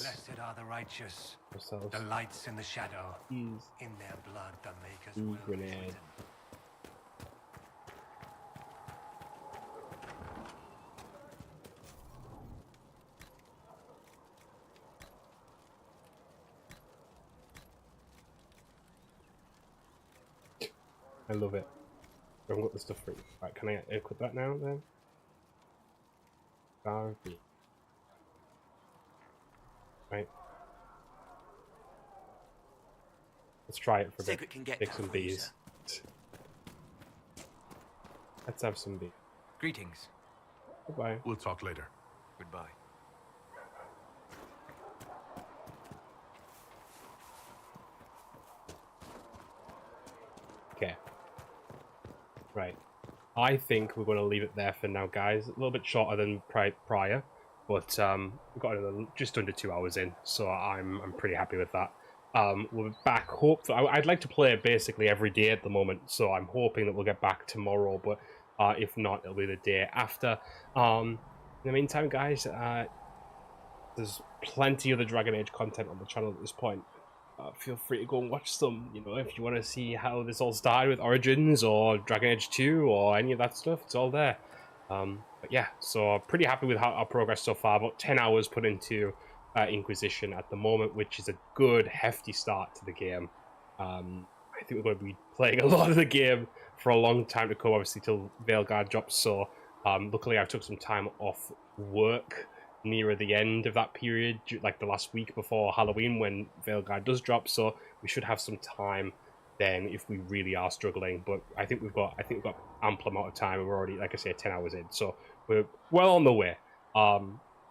Blessed are the righteous, ourselves the lights in the shadow. In their blood, the makers will be grenade. smitten. I love it. I haven't got the stuff for it. Right, can I equip that now then? RB. Right. Let's try it for a bit. Secret can get Take tough some for you, bees. Let's have some bees. Greetings. Goodbye. We'll talk later. Goodbye. Okay. Right. I think we're going to leave it there for now, guys. A little bit shorter than prior, but we've got another, just under 2 hours in, so I'm pretty happy with that. We're back. I'd like to play basically every day at the moment, so I'm hoping that we'll get back tomorrow. But if not, it'll be the day after. In the meantime, guys, there's plenty of the Dragon Age content on the channel at this point. Feel free to go and watch some, you know, if you want to see how this all started with Origins or Dragon Age 2 or any of that stuff, it's all there. But yeah, so pretty happy with our progress so far. About 10 hours put into Inquisition at the moment, which is a good, hefty start to the game. I think we're going to be playing a lot of the game for a long time to come, obviously, till Veilguard drops. So luckily I took some time off work nearer the end of that period, like the last week before Halloween when Veilguard does drop, so we should have some time then if we really are struggling. But I think we've got ample amount of time. We're already, like I say, 10 hours in, so we're well on the way.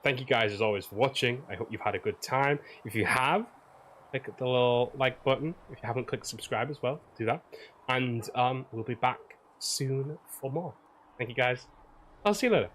Thank you guys as always for watching. I hope you've had a good time. If you have, click the little like button. If you haven't clicked subscribe as well, do that. And we'll be back soon for more. Thank you guys. I'll see you later.